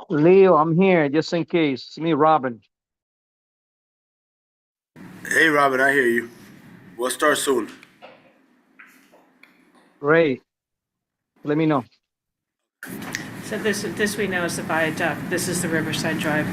Leo, I'm here just in case. It's me, Robin. Hey, Robin, I hear you. We'll start soon. Ray, let me know. So this we know is the viaduct. This is the Riverside Drive.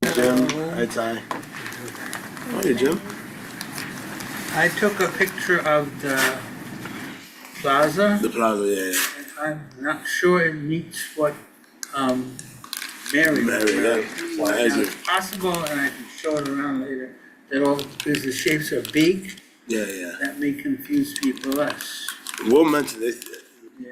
Jim. Hi, Ty. Hey, Jim. I took a picture of the plaza, The plaza, yeah. and I'm not sure it meets what, Mary. Mary, yeah. Why is Now, it? it's possible, and I can show it around later, that all, because the shapes are big, Yeah, yeah. that may confuse people less. We'll mention it. Yeah.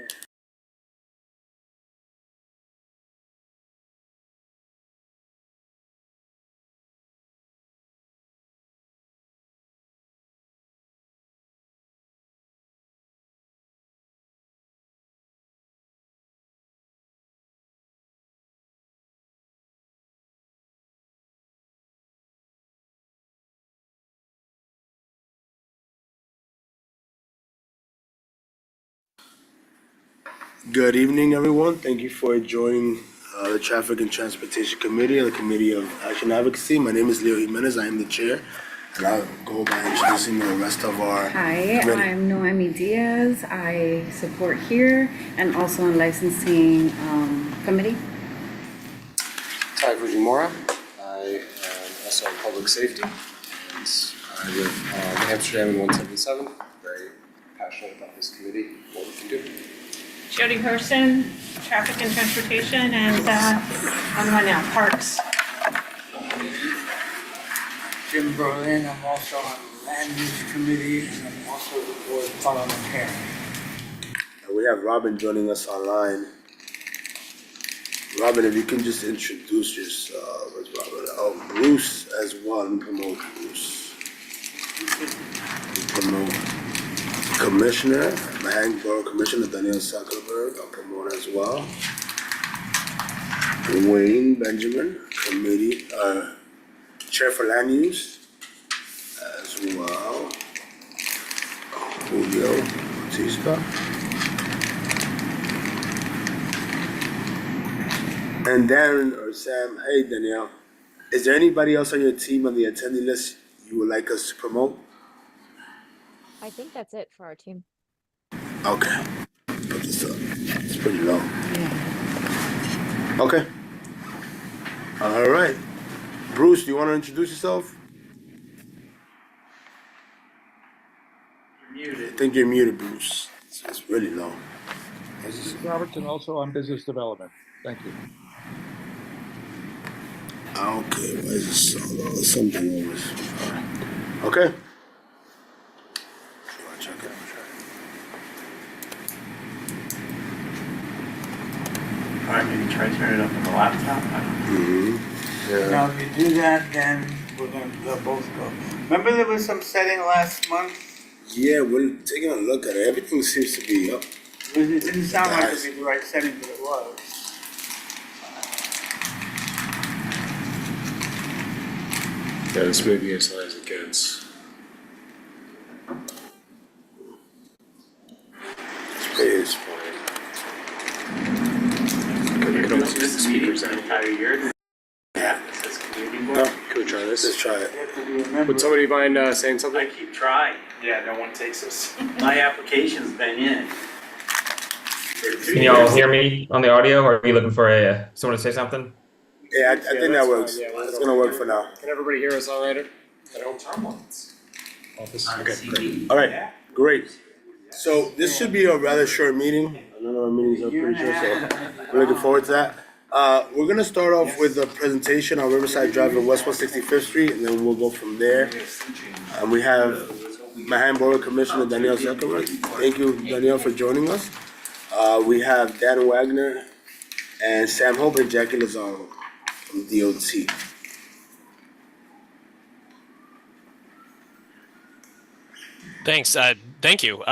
Good evening, everyone. Thank you for joining the Traffic and Transportation Committee and the Committee of Action Advocacy. My name is Leo Jimenez. I am the chair, and I'll go by introducing the rest of our Hi, committee. I'm Noemi Diaz. I support here and also on licensing committee. Ty Fujimura. I am also in public safety, and I live in Amsterdam in 177. Very passionate about this committee, what we can do. Jody Hurston, Traffic and Transportation, and on one now, Parks. Jim Berlin, I'm also on land use committee, and I'm also the board parliamentarian. And we have Robin joining us online. Robin, if you can just introduce yourself. Where's Robin? Oh, Bruce as well. Let me promote Bruce. Promote Commissioner, Manhattan Borough Commissioner Daniel Zuckerberg. I'll promote as well. Wayne Benjamin, Committee, Chair for Land Use as well. Julio Bautista. And Darren or Sam, hey Danielle, is there anybody else on your team on the attendee list you would like us to promote? I think that's it for our team. Okay, put this up. It's pretty low. Okay. All right. Bruce, do you want to introduce yourself? You're muted. I think you're muted, Bruce. It's really low. Robertson, also on business development. Thank you. Okay, why is this so low? There's something over this. Okay. Check it. All right, maybe try turning it up on the laptop. Mm-hmm. Now, if you do that, then we're gonna both go. Remember there was some setting last month? Yeah, we're taking a look at it. Everything seems to be up. It didn't sound like it'd be the right setting, but it was. Yeah, this may be as high as it gets. It's We can always use the This meeting speakers for the out. entire year. Yeah, this is community board. No, Can we try let's this? try it. You have to be a member. Would somebody mind saying I something? keep trying. Yeah, no one takes us. My application's been in. Can y'all hear me on the audio, or are you looking for someone to say something? Yeah, I think that that's works. fine. Yeah, It's gonna work for now. Can everybody hear us all right at home? Office? On Okay, CD. great. All right, great. So this should be a rather short meeting. I know our meetings are pretty short, so we're looking forward to that. We're gonna start off with a presentation on Riverside Drive and West 165th Street, and then we'll go from there. And we have Manhattan Borough Commissioner Daniel Zuckerberg. Thank you, Danielle, for joining us. We have Dan Wagner and Sam Hope and Jackie Lazaro from DOT. Thanks. Thank you.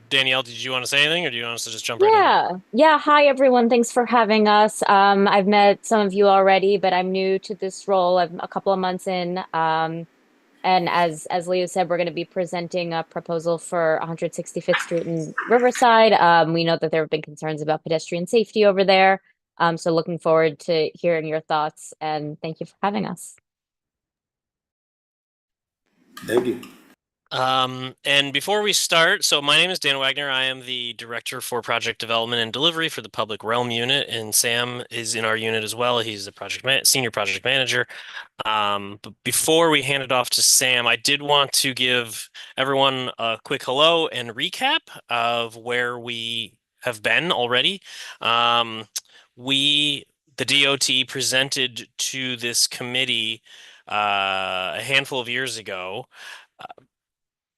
Danielle, did you want to say anything, or do you want us to just jump right in? Yeah. Hi, everyone. Thanks for having us. I've met some of you already, but I'm new to this role. I'm a couple of months in. And as Leo said, we're going to be presenting a proposal for 165th Street in Riverside. We know that there have been concerns about pedestrian safety over there. So looking forward to hearing your thoughts, and thank you for having us. Thank you. And before we start, so my name is Dan Wagner. I am the Director for Project Development and Delivery for the Public Realm unit, and Sam is in our unit as well. He's the senior project manager. But before we hand it off to Sam, I did want to give everyone a quick hello and recap of where we have been already. The DOT presented to this committee a handful of years ago.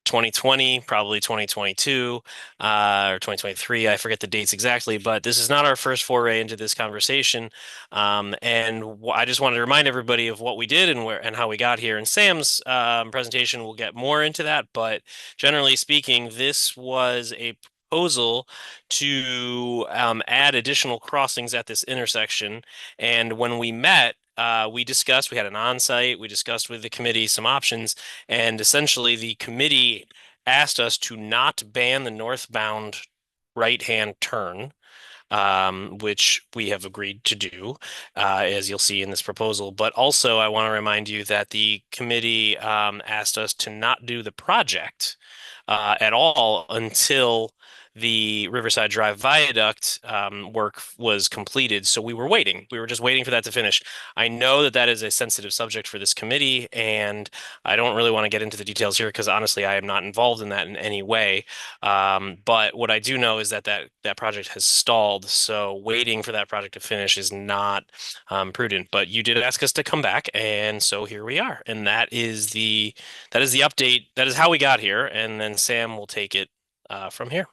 2020, probably 2022, or 2023. I forget the dates exactly, but this is not our first foray into this conversation. I just wanted to remind everybody of what we did and how we got here. And Sam's presentation will get more into that, but generally speaking, this was a proposal to add additional crossings at this intersection. And when we met, we had an on-site, we discussed with the committee some options, and essentially the committee asked us to not ban the northbound right-hand turn, which we have agreed to do, as you'll see in this proposal. But also, I want to remind you that the committee asked us to not do the project at all until the Riverside Drive Viaduct work was completed. So we were waiting. We were just waiting for that to finish. I know that that is a sensitive subject for this committee, and I don't really want to get into the details here because honestly, I am not involved in that in any way. But what I do know is that that project has stalled. So waiting for that project to finish is not prudent. But you did ask us to come back, and so here we are. And that is the update. That is how we got here. And then Sam will take it from here.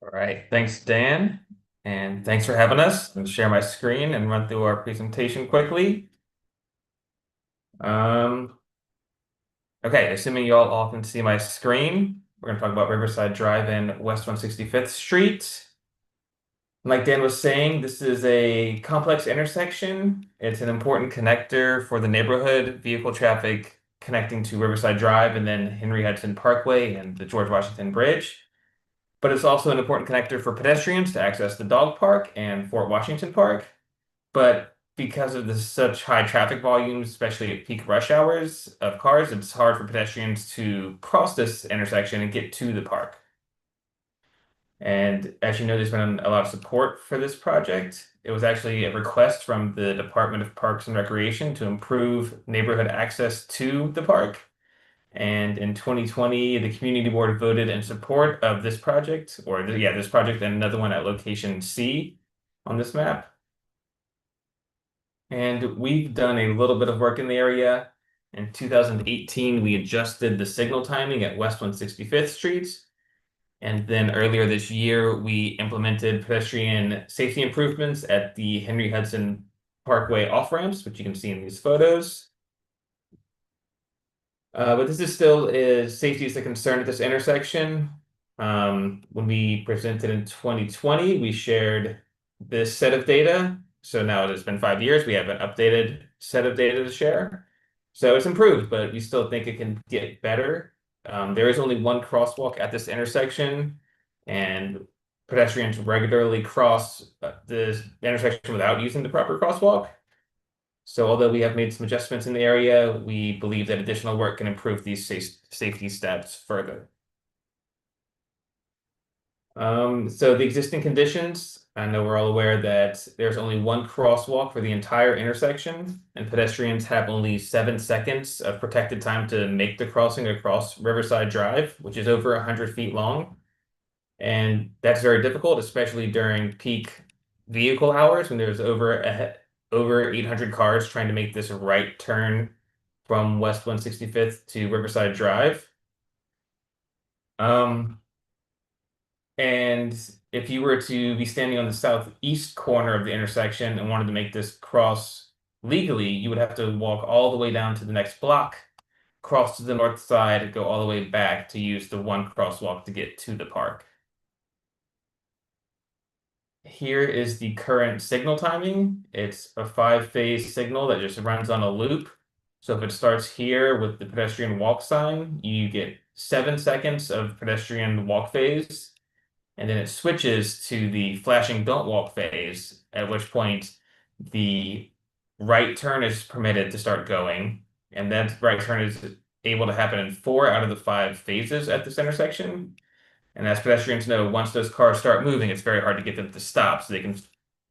All right, thanks, Dan, and thanks for having us. I'm going to share my screen and run through our presentation quickly. Okay, assuming you all can see my screen, we're going to talk about Riverside Drive and West 165th Street. Like Dan was saying, this is a complex intersection. It's an important connector for the neighborhood, vehicle traffic connecting to Riverside Drive and then Henry Hudson Parkway and the George Washington Bridge. But it's also an important connector for pedestrians to access the dog park and Fort Washington Park. But because of such high traffic volumes, especially at peak rush hours of cars, it's hard for pedestrians to cross this intersection and get to the park. And as you know, there's been a lot of support for this project. It was actually a request from the Department of Parks and Recreation to improve neighborhood access to the park. And in 2020, the community board voted in support of this project, this project and another one at location C on this map. And we've done a little bit of work in the area. In 2018, we adjusted the signal timing at West 165th Street. And then earlier this year, we implemented pedestrian safety improvements at the Henry Hudson Parkway off-ramps, which you can see in these photos. But this is still safety is a concern at this intersection. When we presented in 2020, we shared this set of data. So now it has been 5 years. We have an updated set of data to share. So it's improved, but we still think it can get better. There is only one crosswalk at this intersection, and pedestrians regularly cross this intersection without using the proper crosswalk. So although we have made some adjustments in the area, we believe that additional work can improve these safety steps further. So the existing conditions, I know we're all aware that there's only one crosswalk for the entire intersection, and pedestrians have only 7 seconds of protected time to make the crossing across Riverside Drive, which is over 100 feet long. And that's very difficult, especially during peak vehicle hours when there's over 800 cars trying to make this right turn from West 165th to Riverside Drive. And if you were to be standing on the southeast corner of the intersection and wanted to make this cross legally, you would have to walk all the way down to the next block, cross to the north side, and go all the way back to use the one crosswalk to get to the park. Here is the current signal timing. It's a 5-phase signal that just runs on a loop. So if it starts here with the pedestrian walk sign, you get 7 seconds of pedestrian walk phase. And then it switches to the flashing don't walk phase, at which point the right turn is permitted to start going. And that right turn is able to happen in 4 out of the 5 phases at this intersection. And as pedestrians know, once those cars start moving, it's very hard to get them to stop so they can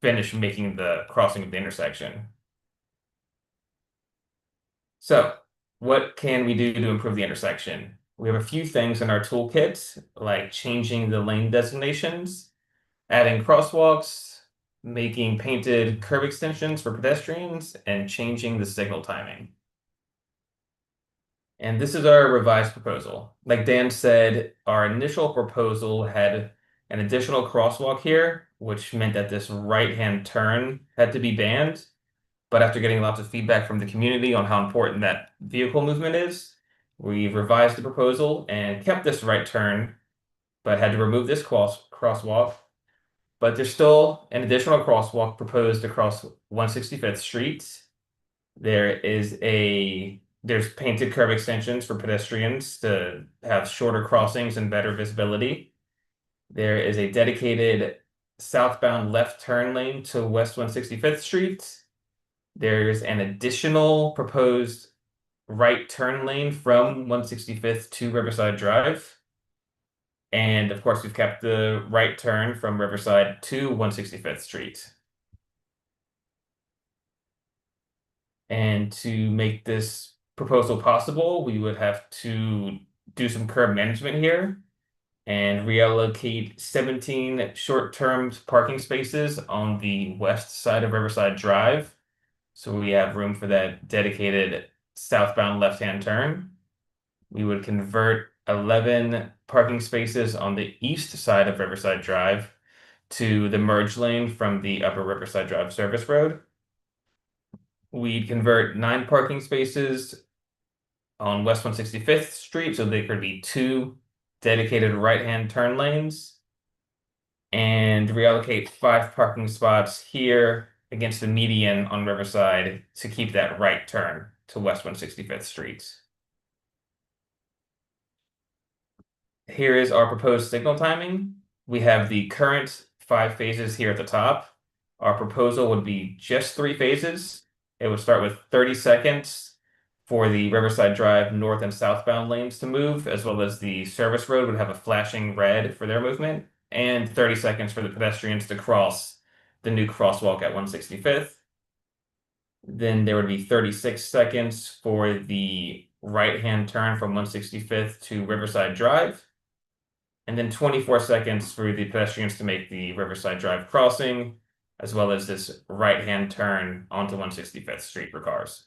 finish making the crossing of the intersection. So, what can we do to improve the intersection? We have a few things in our toolkit, like changing the lane designations, adding crosswalks, making painted curb extensions for pedestrians, and changing the signal timing. And this is our revised proposal. Like Dan said, our initial proposal had an additional crosswalk here, which meant that this right-hand turn had to be banned. But after getting lots of feedback from the community on how important that vehicle movement is, we revised the proposal and kept this right turn, but had to remove this crosswalk. But there's still an additional crosswalk proposed across 165th Street. There's painted curb extensions for pedestrians to have shorter crossings and better visibility. There is a dedicated southbound left turn lane to West 165th Street. There's an additional proposed right turn lane from 165th to Riverside Drive. And of course, we've kept the right turn from Riverside to 165th Street. And to make this proposal possible, we would have to do some curb management here and reallocate 17 short-term parking spaces on the west side of Riverside Drive. So we have room for that dedicated southbound left-hand turn. We would convert 11 parking spaces on the east side of Riverside Drive to the merge lane from the upper Riverside Drive service road. We'd convert 9 parking spaces on West 165th Street, so there could be 2 dedicated right-hand turn lanes, and reallocate 5 parking spots here against the median on Riverside to keep that right turn to West 165th Street. Here is our proposed signal timing. We have the current 5 phases here at the top. Our proposal would be just 3 phases. It would start with 30 seconds for the Riverside Drive north and southbound lanes to move, as well as the service road would have a flashing red for their movement, and 30 seconds for the pedestrians to cross the new crosswalk at 165th. Then there would be 36 seconds for the right-hand turn from 165th to Riverside Drive, and then 24 seconds for the pedestrians to make the Riverside Drive crossing, as well as this right-hand turn onto 165th Street for cars.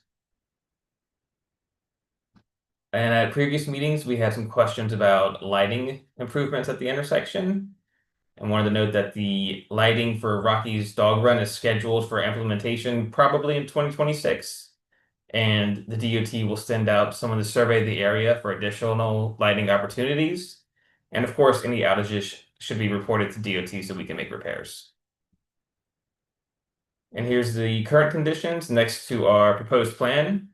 And at previous meetings, we had some questions about lighting improvements at the intersection. And wanted to note that the lighting for Rocky's Dog Run is scheduled for implementation probably in 2026. And the DOT will send out someone to survey the area for additional lighting opportunities. And of course, any outages should be reported to DOT so we can make repairs. And here's the current conditions next to our proposed plan.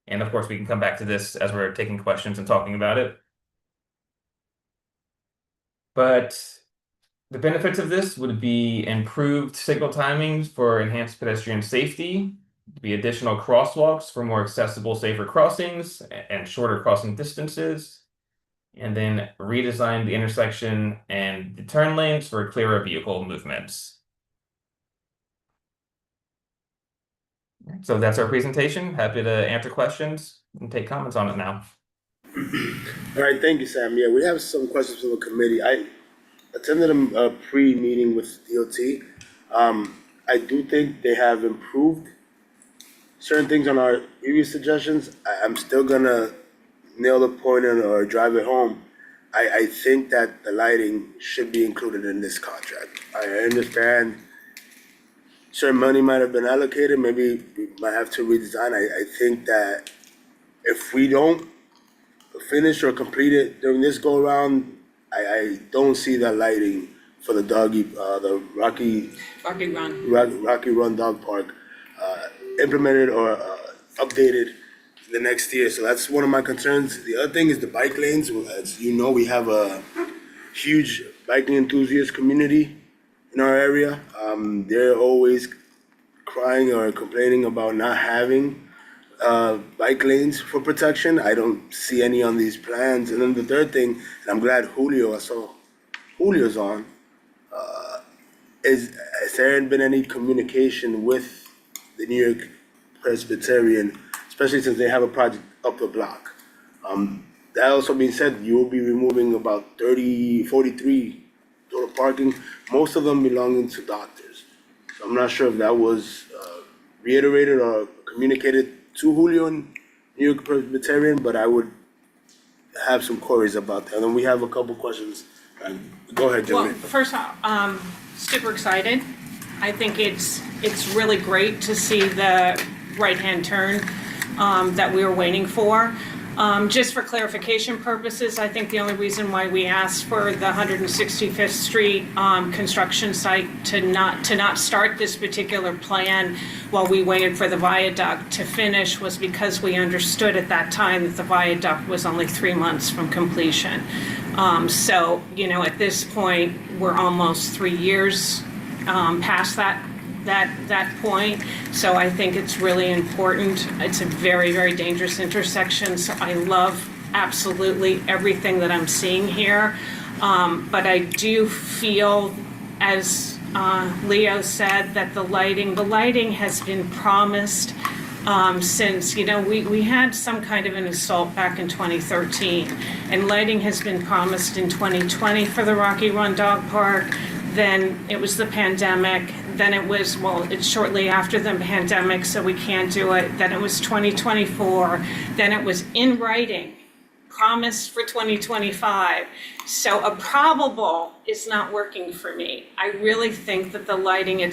And of course, we can come back to this as we're taking questions and talking about it. But the benefits of this would be improved signal timings for enhanced pedestrian safety, be additional crosswalks for more accessible, safer crossings and shorter crossing distances, and then redesign the intersection and the turn lanes for clearer vehicle movements. So that's our presentation. Happy to answer questions and take comments on it now. All right, thank you, Sam. Yeah, we have some questions from the committee. I attended a pre-meeting with DOT. I do think they have improved certain things on our previous suggestions. I'm still gonna nail the point or drive it home. I think that the lighting should be included in this contract. I understand certain money might have been allocated, maybe we might have to redesign. I think that if we don't finish or complete it during this go around, I don't see that lighting for the Rocky Run Dog Park implemented or updated the next year. So that's one of my concerns. The other thing is the bike lanes. As you know, we have a huge biking enthusiast community in our area. They're always crying or complaining about not having bike lanes for protection. I don't see any on these plans. And then the third thing, and I'm glad I saw Julio's on, has there been any communication with the New York Presbyterian, especially since they have a project up the block? That also being said, you will be removing about 43 total parking, most of them belonging to doctors. So I'm not sure if that was reiterated or communicated to Julio and New York Presbyterian, but I would have some queries about that. And then we have a couple questions. Go ahead, Well, Jimmy. first off, super excited. I think it's really great to see the right-hand turn that we were waiting for. Just for clarification purposes, I think the only reason why we asked for the 165th Street construction site to not start this particular plan while we waited for the viaduct to finish was because we understood at that time that the viaduct was only 3 months from completion. So, at this point, we're almost 3 years past that point. So I think it's really important. It's a very, very dangerous intersection. So I love absolutely everything that I'm seeing here. But I do feel, as Leo said, that the lighting has been promised since, we had some kind of an assault back in 2013, and lighting has been promised in 2020 for the Rocky Run Dog Park. Then it was the pandemic. Then it's shortly after the pandemic, so we can't do it. Then it was 2024. Then it was in writing, promised for 2025. So a probable is not working for me. I really think that the lighting, my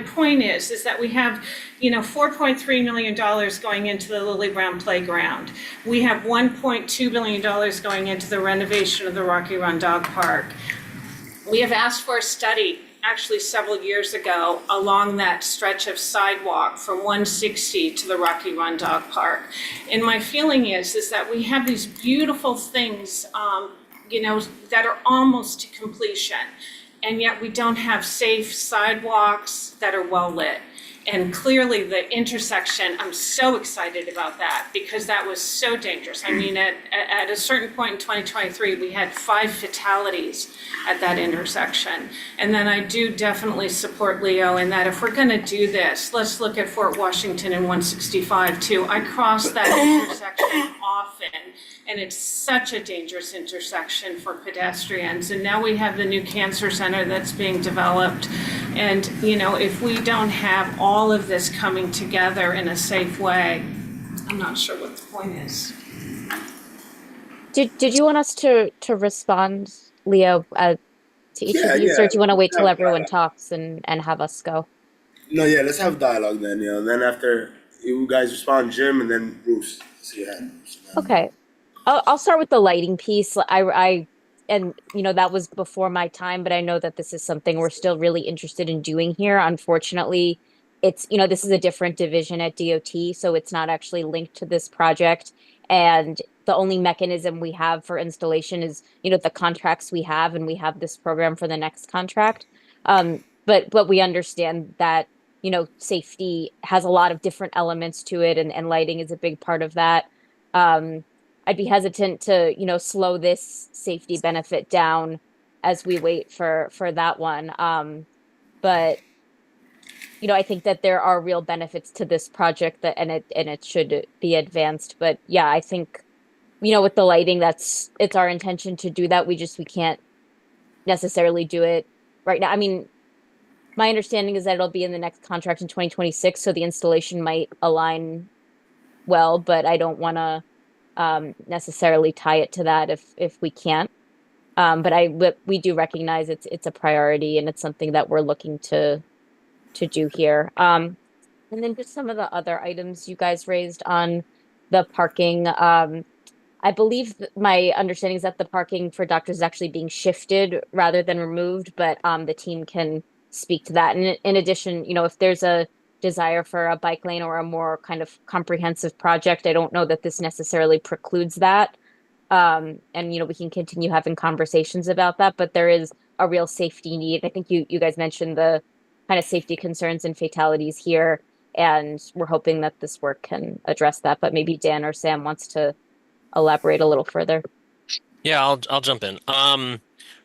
point is that we have, $4.3 million going into the Lily Brown Playground. We have $1.2 billion going into the renovation of the Rocky Run Dog Park. We have asked for a study, actually several years ago, along that stretch of sidewalk from 160 to the Rocky Run Dog Park. And my feeling is that we have these beautiful things, that are almost to completion, and yet we don't have safe sidewalks that are well lit. And clearly the intersection, I'm so excited about that because that was so dangerous. I mean, at a certain point in 2023, we had 5 fatalities at that intersection. And then I do definitely support Leo in that if we're gonna do this, let's look at Fort Washington and 165 too. I cross that intersection often, and it's such a dangerous intersection for pedestrians. And now we have the new cancer center that's being developed. And, if we don't have all of this coming together in a safe way, I'm not sure what the point is. Did you want us to respond, Leo, to each of these, or do you want to wait till everyone talks and have us go? No, yeah, let's have dialogue then, Then after you guys respond, Jim, and then Bruce. See your hand. Okay. I'll start with the lighting piece. And that was before my time, but I know that this is something we're still really interested in doing here. Unfortunately, it's, this is a different division at DOT, so it's not actually linked to this project. And the only mechanism we have for installation is, the contracts we have, and we have this program for the next contract. But we understand that, safety has a lot of different elements to it, and lighting is a big part of that. I'd be hesitant to, slow this safety benefit down as we wait for that one. But, I think that there are real benefits to this project and it should be advanced. But yeah, I think, with the lighting, it's our intention to do that. We can't necessarily do it right now. I mean, my understanding is that it'll be in the next contract in 2026, so the installation might align well, but I don't want to necessarily tie it to that if we can't. But we do recognize it's a priority, and it's something that we're looking to do here. And then just some of the other items you guys raised on the parking. I believe my understanding is that the parking for doctors is actually being shifted rather than removed, but the team can speak to that. And in addition, if there's a desire for a bike lane or a more kind of comprehensive project, I don't know that this necessarily precludes that. And we can continue having conversations about that, but there is a real safety need. I think you guys mentioned the kind of safety concerns and fatalities here. And we're hoping that this work can address that, but maybe Dan or Sam wants to elaborate a little further. Yeah, I'll jump in.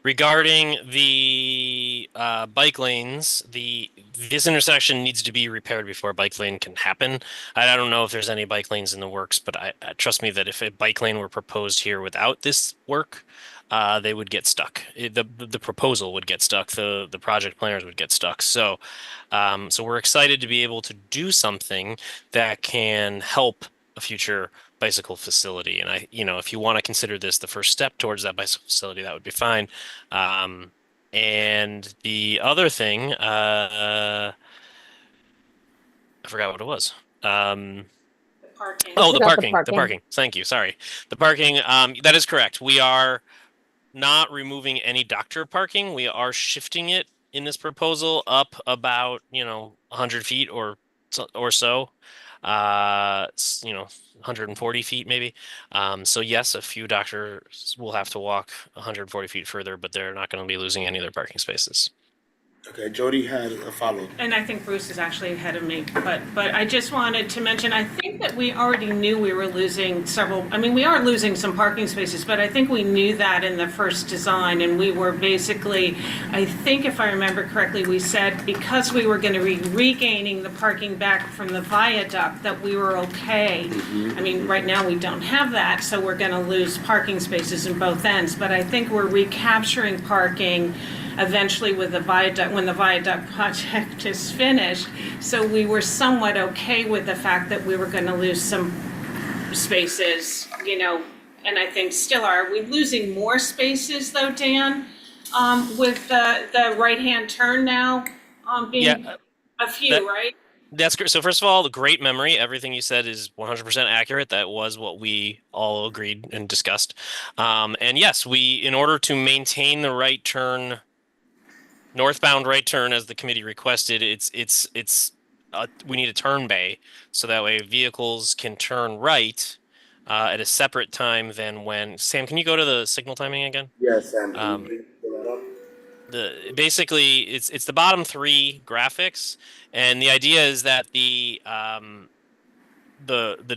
Regarding the bike lanes, this intersection needs to be repaired before a bike lane can happen. I don't know if there's any bike lanes in the works, but I trust me that if a bike lane were proposed here without this work, they would get stuck. The proposal would get stuck. The project planners would get stuck. So we're excited to be able to do something that can help a future bicycle facility. And if you want to consider this the first step towards that bicycle facility, that would be fine. And the other thing, I forgot what it was. Parking. Oh, the About parking. The parking. Thank you. Sorry. The parking. That is correct. We are not removing any doctor parking. We are shifting it in this proposal up about 100 feet or so. 140 feet maybe. So yes, a few doctors will have to walk 140 feet further, but they're not going to be losing any of their parking spaces. Okay, Jody had a follow. And I think Bruce is actually ahead of me, but I just wanted to mention, I think that we already knew we were losing we are losing some parking spaces, but I think we knew that in the first design, and we were basically, I think if I remember correctly, we said because we were going to be regaining the parking back from the viaduct, that we were okay. Right now we don't have that, so we're going to lose parking spaces in both ends, but I think we're recapturing parking eventually with the viaduct, when the viaduct project is finished. So we were somewhat okay with the fact that we were going to lose some spaces, and I think still are. Are we losing more spaces though, Dan, with the right-hand turn now being a few, right? That's great. So first of all, the great memory. Everything you said is 100% accurate. That was what we all agreed and discussed. And yes, in order to maintain the right turn, northbound right turn as the committee requested, we need a turn bay so that way vehicles can turn right at a separate time than when. Sam, can you go to the signal timing again? Yes, Sam. Can you pull that up? Basically it's the bottom three graphics, and the idea is that the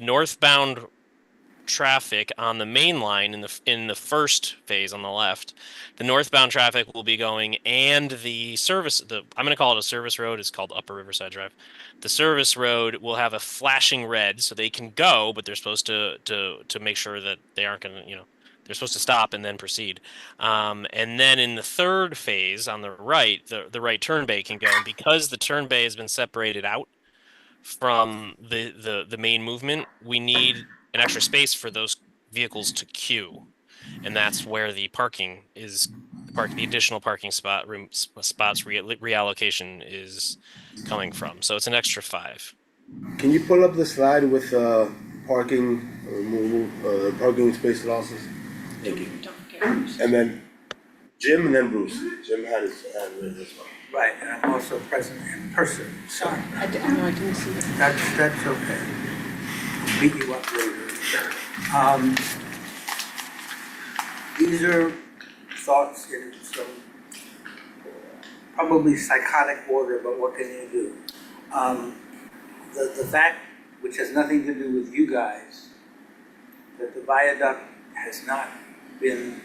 northbound traffic on the main line in the first phase on the left, the northbound traffic will be going, and the I'm going to call it a service road. It's called Upper Riverside Drive. The service road will have a flashing red, so they can go, but they're supposed to make sure that they aren't going to, they're supposed to stop and then proceed. And then in the third phase on the right, the right turn bay can go, and because the turn bay has been separated out from the main movement, we need an extra space for those vehicles to queue, and that's where the the additional parking spots reallocation is coming from. So it's an extra 5. Can you pull up the slide with parking removal, parking space losses? Thank you. And then Jim, and then Bruce. Jim had his hand raised as well. Right, and I'm also present in person, so I didn't see that. that's okay. I'll beat you up later. These are thoughts in some probably psychotic order, but what can you do? The fact, which has nothing to do with you guys, that the viaduct has not been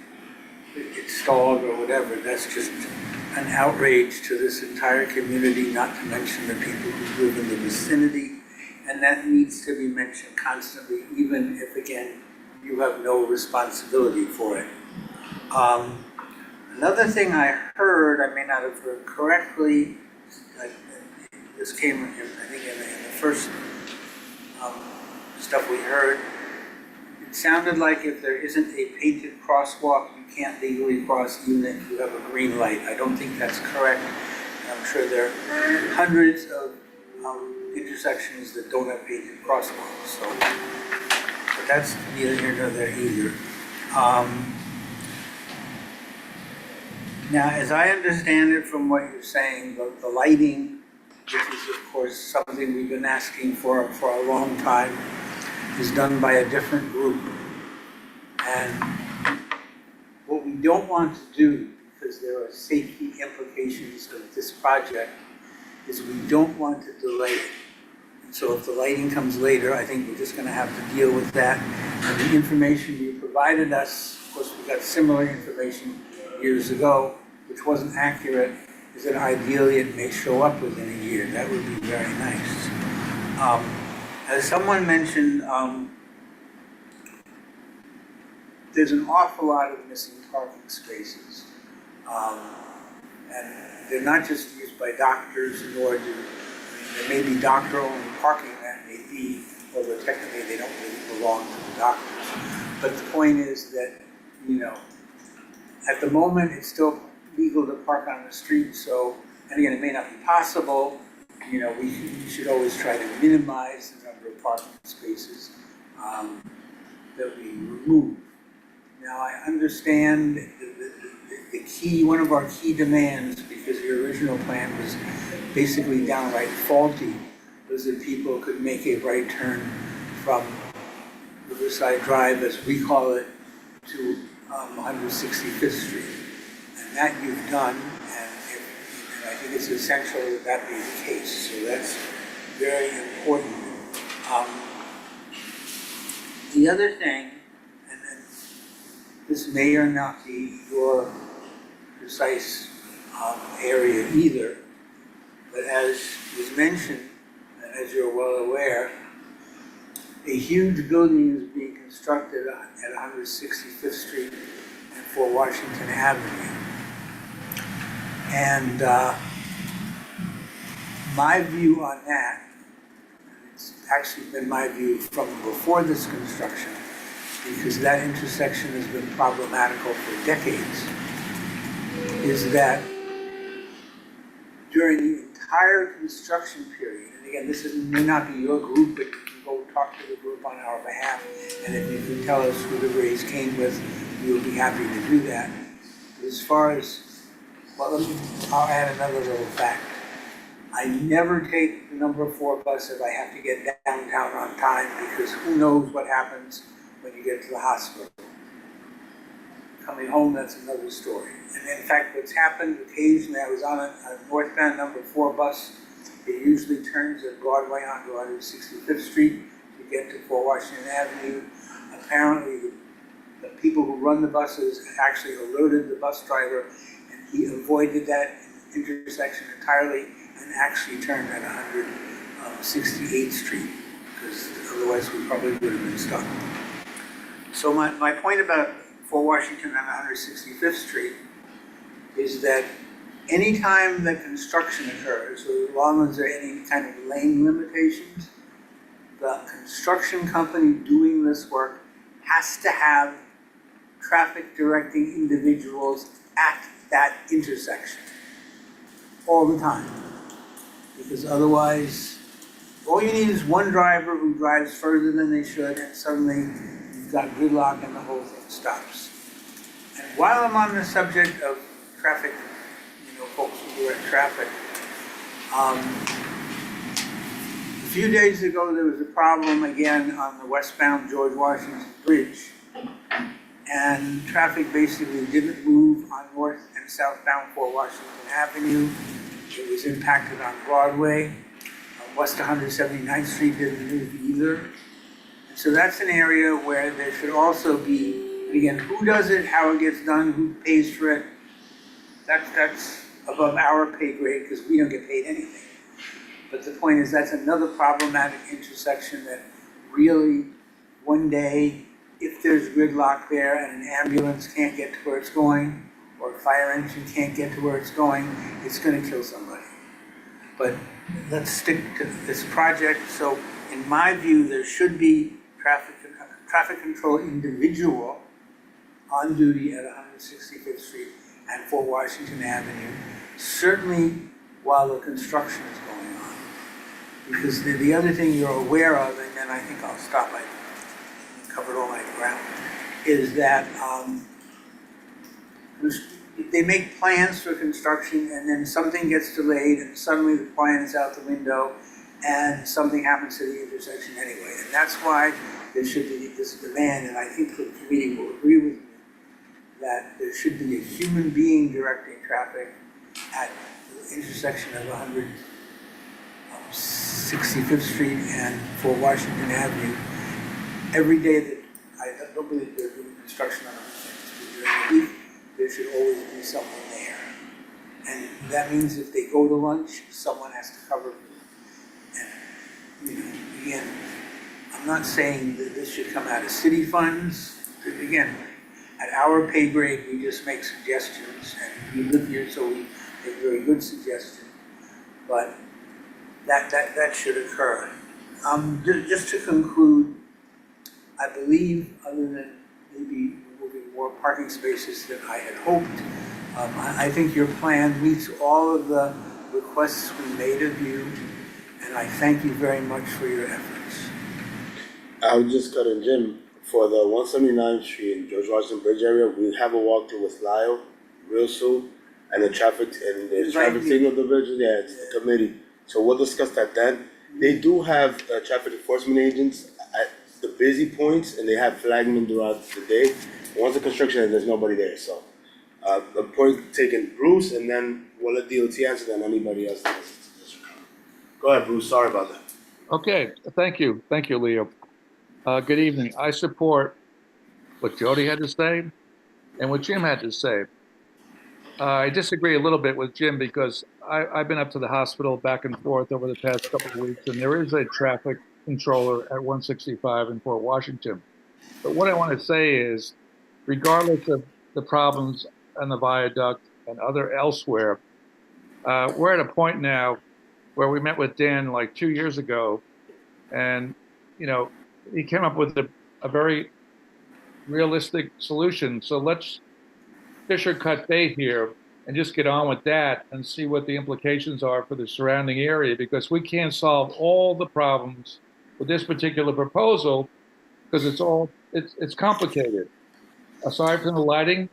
installed or whatever, that's just an outrage to this entire community, not to mention the people who live in the vicinity, and that needs to be mentioned constantly, even if, again, you have no responsibility for it. Another thing I heard, I may not have heard correctly, this came in, I think in the first stuff we heard, it sounded like if there isn't a painted crosswalk, you can't legally cross even if you have a green light. I don't think that's correct. I'm sure there are hundreds of intersections that don't have painted crosswalks, so, but that's neither here nor there either. Now, as I understand it from what you're saying, the lighting, which is of course something we've been asking for a long time, is done by a different group. And what we don't want to do, because there are safety implications of this project, is we don't want to delay it. So if the lighting comes later, I think we're just gonna have to deal with that. And the information you provided us, of course, we got similar information years ago, which wasn't accurate, is that ideally it may show up within a year. That would be very nice. As someone mentioned, there's an awful lot of missing parking spaces. And they're not just used by doctors, nor there may be doctor-only parking that may be, although technically they don't really belong to the doctors. But the point is that, you know, at the moment, it's still legal to park on the street, so, and again, it may not be possible, you know, we should always try to minimize the number of parking spaces that we remove. Now, I understand the key, one of our key demands, because the original plan was basically downright faulty, was that people could make a right turn from Riverside Drive, as we call it, to 165th Street. And that you've done, and I think it's essential that that be the case. So that's very important. The other thing, and then this may or not be your precise area either, but as was mentioned, and as you're well aware, a huge building is being constructed at 165th Street and 4 Washington Avenue. And my view on that, and it's actually been my view from before this construction, because that intersection has been problematical for decades, is that during the entire construction period, and again, this may not be your group, but you can go talk to the group on our behalf, and if you can tell us who the raise came with, we will be happy to do that. But as far as, well, I'll add another little fact. I never take the number 4 bus if I have to get downtown on time, because who knows what happens when you get to the hospital. Coming home, that's another story. And in fact, what's happened occasionally, I was on a northbound number 4 bus. It usually turns at Broadway onto 165th Street to get to 4 Washington Avenue. Apparently, the people who run the buses actually alerted the bus driver, and he avoided that intersection entirely and actually turned at 168th Street, because otherwise we probably would have been stuck. So my point about 4 Washington and 165th Street is that anytime that construction occurs, so as long as there are any kind of lane limitations, the construction company doing this work has to have traffic directing individuals at that intersection all the time. Because otherwise, all you need is one driver who drives further than they should, and suddenly you've got gridlock and the whole thing stops. And while I'm on the subject of traffic, you know, folks who direct traffic, a few days ago there was a problem again on the westbound George Washington Bridge. And traffic basically didn't move on north and southbound 4 Washington Avenue. It was impacted on Broadway. West 179th Street didn't move either. And so that's an area where there should also be, and again, who does it, how it gets done, who pays for it, that's above our pay grade, because we don't get paid anything. But the point is, that's another problematic intersection that really, one day, if there's gridlock there and an ambulance can't get to where it's going, or a fire engine can't get to where it's going, it's gonna kill somebody. But let's stick to this project. So in my view, there should be traffic control individual on duty at 165th Street and 4 Washington Avenue, certainly while the construction is going on. Because the other thing you're aware of, and then I think I'll stop, I covered all my ground, is that they make plans for construction and then something gets delayed and suddenly the plan is out the window and something happens to the intersection anyway. And that's why there should be this demand, and I think the committee will agree with me, that there should be a human being directing traffic at the intersection of 65th Street and Fort Washington Avenue, every day that, I don't believe they're doing construction on other things, but during the week, there should always be someone there. And that means if they go to lunch, someone has to cover for them. And, you know, again, I'm not saying that this should come out of city funds. Again, at our pay grade, we just make suggestions, and we live here, so we make very good suggestions. But that should occur. Just to conclude, I believe, other than maybe removing more parking spaces than I had hoped, I think your plan meets all of the requests we made of you, and I thank you very much for your efforts. I'll just cut in, Jim. For the 179th Street and George Washington Bridge area, we have a walkthrough with Lyle real soon, and the traffic signal division. Yeah, it's the committee. So we'll discuss that then. They do have traffic enforcement agents at the busy points, and they have flagmen throughout the day. Once the construction ends, there's nobody there. So the point taken, Bruce, and then we'll let DOT answer. Then anybody else. Go ahead, Bruce. Sorry about that. Okay, thank you, Leo. Good evening. I support what Jody had to say and what Jim had to say. I disagree a little bit with Jim because I've been up to the hospital back and forth over the past couple of weeks, and there is a traffic controller at 165 in Fort Washington. But what I want to say is, regardless of the problems on the viaduct and elsewhere, we're at a point now where we met with Dan like 2 years ago, and he came up with a very realistic solution. So let's fish or cut bait here and just get on with that and see what the implications are for the surrounding area, because we can't solve all the problems with this particular proposal because it's complicated. Aside from the lighting,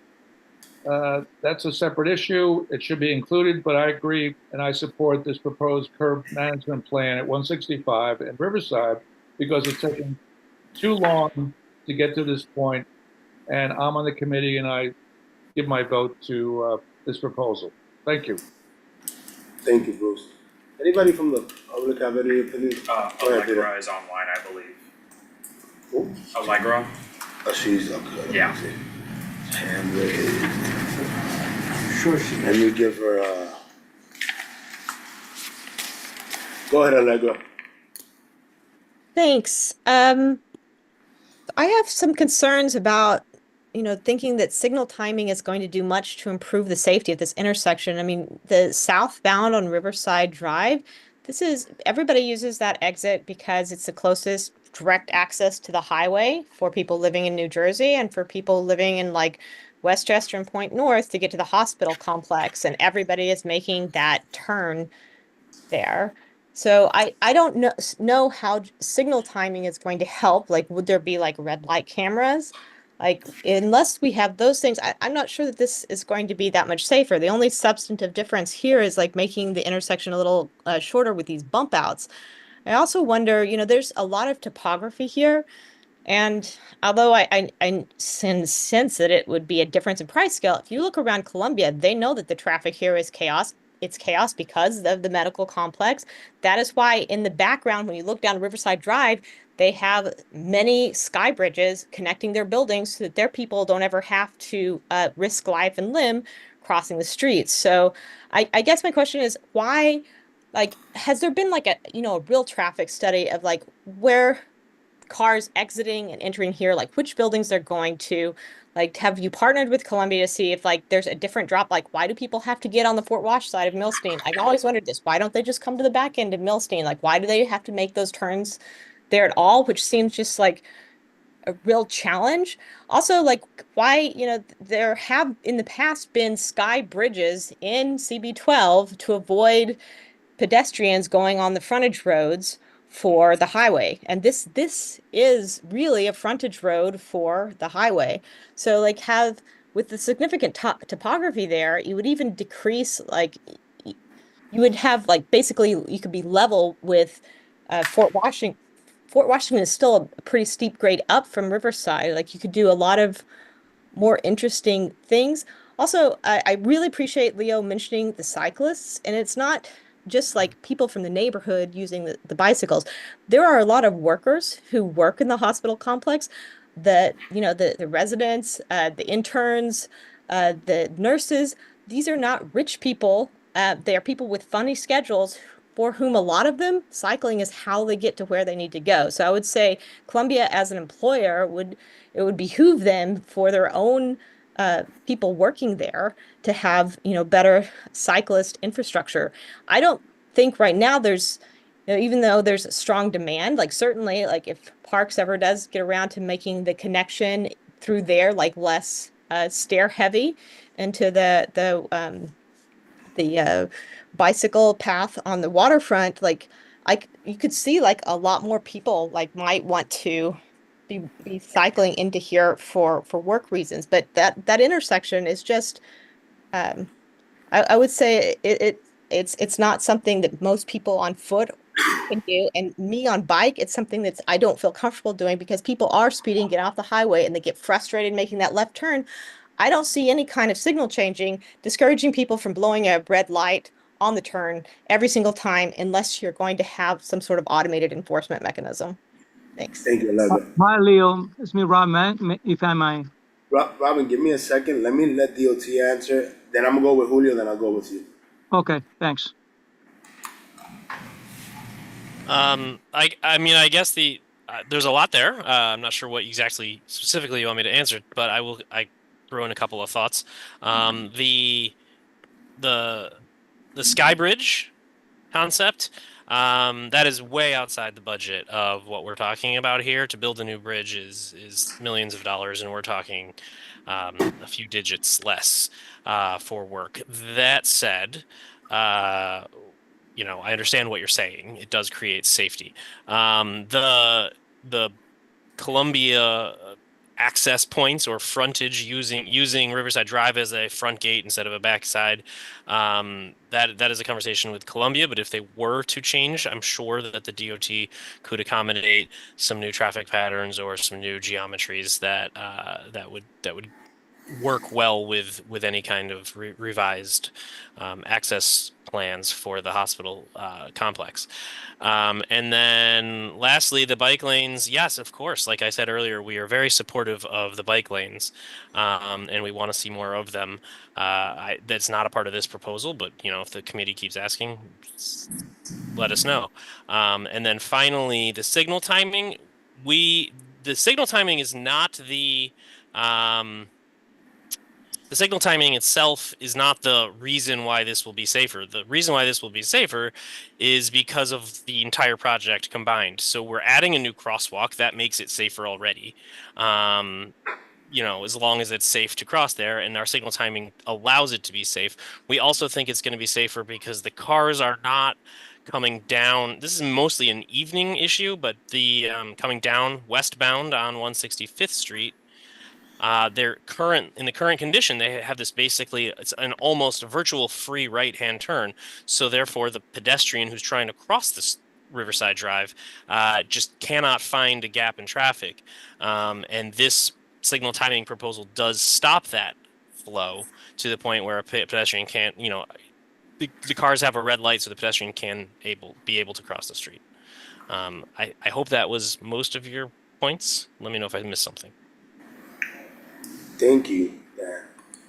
that's a separate issue. It should be included, but I agree and I support this proposed curb management plan at 165 and Riverside because it's taken too long to get to this point, and I'm on the committee and I give my vote to this proposal. Thank you. Thank you, Bruce. Anybody from the public have any opinion? Allegra is online, I believe. Who? Allegra? Oh, she's okay. Yeah. Hand raised. I'm sure she Let me give her Go ahead, Allegra. Thanks. I have some concerns about, thinking that signal timing is going to do much to improve the safety of this intersection. I mean, the southbound on Riverside Drive, everybody uses that exit because it's the closest direct access to the highway for people living in New Jersey and for people living in like Westchester and Point North to get to the hospital complex. And everybody is making that turn there. So I don't know how signal timing is going to help. Like, would there be like red light cameras? Like, unless we have those things, I'm not sure that this is going to be that much safer. The only substantive difference here is like making the intersection a little shorter with these bump outs. I also wonder, there's a lot of topography here. And although I sense that it would be a difference in price scale, if you look around Columbia, they know that the traffic here is chaos. It's chaos because of the medical complex. That is why in the background, when you look down Riverside Drive, they have many sky bridges connecting their buildings so that their people don't ever have to risk life and limb crossing the streets. So I guess my question is, why, has there been a real traffic study of where cars exiting and entering here, which buildings they're going to? Have you partnered with Columbia to see if there's a different drop? Why do people have to get on the Fort Wash side of Milstein? I've always wondered this. Why don't they just come to the back end of Milstein? Why do they have to make those turns there at all? Which seems just a real challenge. Also, why, there have in the past been sky bridges in CB12 to avoid pedestrians going on the frontage roads for the highway, and this is really a frontage road for the highway. So have with the significant topography there, you would even decrease you would have basically you could be level with Fort Washington. Fort Washington is still a pretty steep grade up from Riverside. You could do a lot of more interesting things. Also, I really appreciate Leo mentioning the cyclists, and it's not just like people from the neighborhood using the bicycles. There are a lot of workers who work in the hospital complex that, you know, the residents, the interns, the nurses. These are not rich people. They are people with funny schedules for whom a lot of them, cycling is how they get to where they need to go. So I would say Columbia as an employer it would behoove them for their own people working there to have, you know, better cyclist infrastructure. I don't think right now there's, you know, even though there's a strong demand, like certainly like if Parks ever does get around to making the connection through there, like less stair heavy into the bicycle path on the waterfront, like you could see like a lot more people like might want to be cycling into here for work reasons. But that intersection is just I would say it's not something that most people on foot can do, and me on bike, it's something that's I don't feel comfortable doing because people are speeding, get off the highway, and they get frustrated making that left turn. I don't see any kind of signal changing, discouraging people from blowing a red light on the turn every single time unless you're going to have some sort of automated enforcement mechanism. Thanks. Thank you, Elizabeth. Hi, Leo. It's me, Robin, if I may. Robin, give me a second. Let me let DOT answer. Then I'm gonna go with Julio. Then I'll go with you. Okay, thanks. I mean, I guess there's a lot there. I'm not sure what exactly specifically you want me to answer, but I throw in a couple of thoughts. The Sky Bridge concept, that is way outside the budget of what we're talking about here. To build a new bridge is millions of dollars, and we're talking a few digits less for work. That said, you know, I understand what you're saying. It does create safety. The Columbia access points or frontage using Riverside Drive as a front gate instead of a backside, that is a conversation with Columbia. But if they were to change, I'm sure that the DOT could accommodate some new traffic patterns or some new geometries that would work well with any kind of revised access plans for the hospital complex. And then lastly, the bike lanes. Yes, of course. Like I said earlier, we are very supportive of the bike lanes, and we want to see more of them. That's not a part of this proposal, but you know, if the committee keeps asking, let us know. And then finally, the signal timing. The signal timing is not the signal timing itself is not the reason why this will be safer. The reason why this will be safer is because of the entire project combined. So we're adding a new crosswalk that makes it safer already. You know, as long as it's safe to cross there, and our signal timing allows it to be safe. We also think it's going to be safer because the cars are not coming down. This is mostly an evening issue, but the coming down westbound on 165th Street, in the current condition, they have this basically, it's an almost virtual free right-hand turn. So therefore, the pedestrian who's trying to cross this Riverside Drive just cannot find a gap in traffic. And this signal timing proposal does stop that flow to the point where a pedestrian can't, you know, the cars have a red light, so the pedestrian can be able to cross the street. I hope that was most of your points. Let me know if I missed something. Thank you, Dan.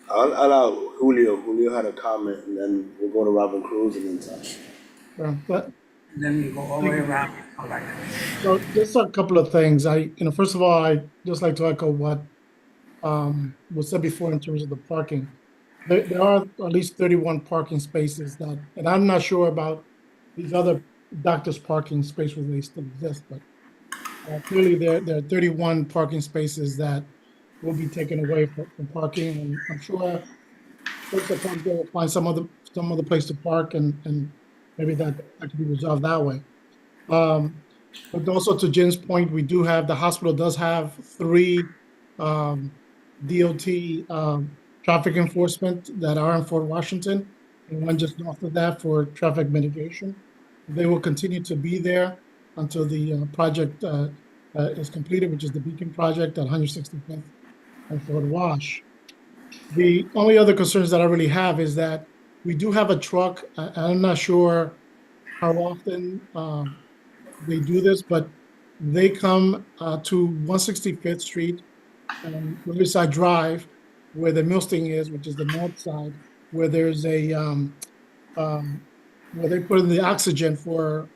I'll allow Julio. Julio had a comment, and then we'll go to Robin Cruz and then Tosh. And then you go all the way around and come back. So just a couple of things. First of all, I just like to echo what was said before in terms of the parking. There are at least 31 parking spaces and I'm not sure about these other doctors' parking spaces where they still exist, but clearly there are 31 parking spaces that will be taken away from parking, and I'm sure folks that come there will find some other place to park, and maybe that could be resolved that way. But also to Jim's point, the hospital does have 3 DOT traffic enforcement that are in Fort Washington, and one just north of that for traffic mitigation. They will continue to be there until the project is completed, which is the Beacon project at 165th and Fort Wash. The only other concerns that I really have is that we do have a truck. I'm not sure how often they do this, but they come to 165th Street and Riverside Drive, where the Milsting is, which is the north side, where there's a where they put in the oxygen for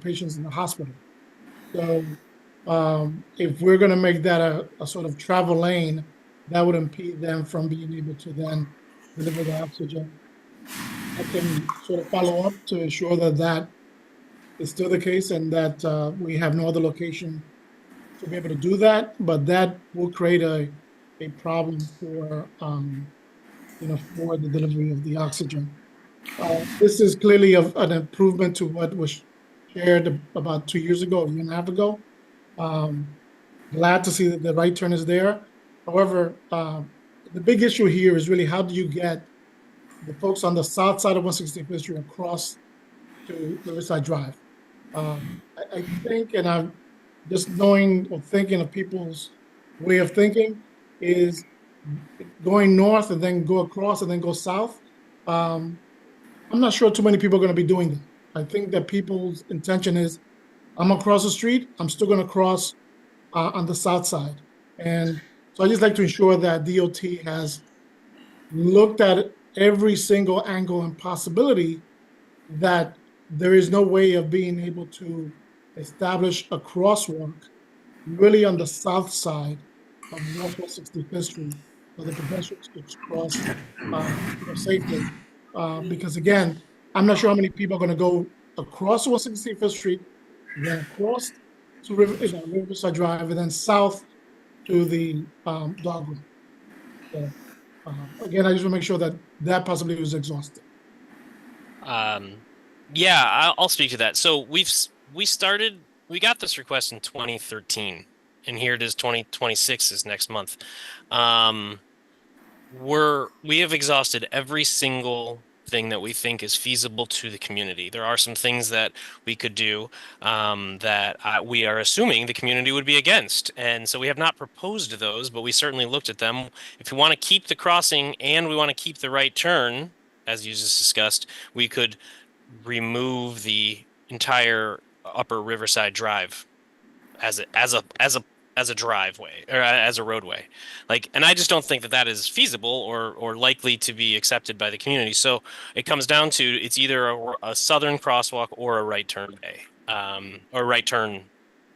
patients in the hospital. So if we're going to make that a sort of travel lane, that would impede them from being able to then deliver the oxygen. I can sort of follow up to ensure that that is still the case and that we have no other location to be able to do that, but that will create a problem for for the delivery of the oxygen. This is clearly an improvement to what was shared about 2 years ago, a year and a half ago. Glad to see that the right turn is there. However, the big issue here is really how do you get the folks on the south side of 165th Street across to Riverside Drive? I think, and I'm just knowing or thinking of people's way of thinking, is going north and then go across and then go south. I'm not sure too many people are going to be doing that. I think that people's intention is, I'm across the street, I'm still going to cross on the south side. And so I just like to ensure that DOT has looked at every single angle and possibility that there is no way of being able to establish a crosswalk really on the south side of Northwest 65th Street for the pedestrians to cross safely. Because again, I'm not sure how many people are going to go across 165th Street, then across to Riverside Drive, and then south to the dog. So, again, I just want to make sure that that possibility was exhausted. Yeah, I'll speak to that. So we got this request in 2013, and here it is, 2026 is next month. We have exhausted every single thing that we think is feasible to the community. There are some things that we could do that we are assuming the community would be against, and so we have not proposed those, but we certainly looked at them. If we want to keep the crossing and we want to keep the right turn, as you just discussed, we could remove the entire upper Riverside Drive as a driveway or as a roadway, and I just don't think that is feasible or likely to be accepted by the community. So it comes down to, it's either a southern crosswalk or a right turn bay, or right turn,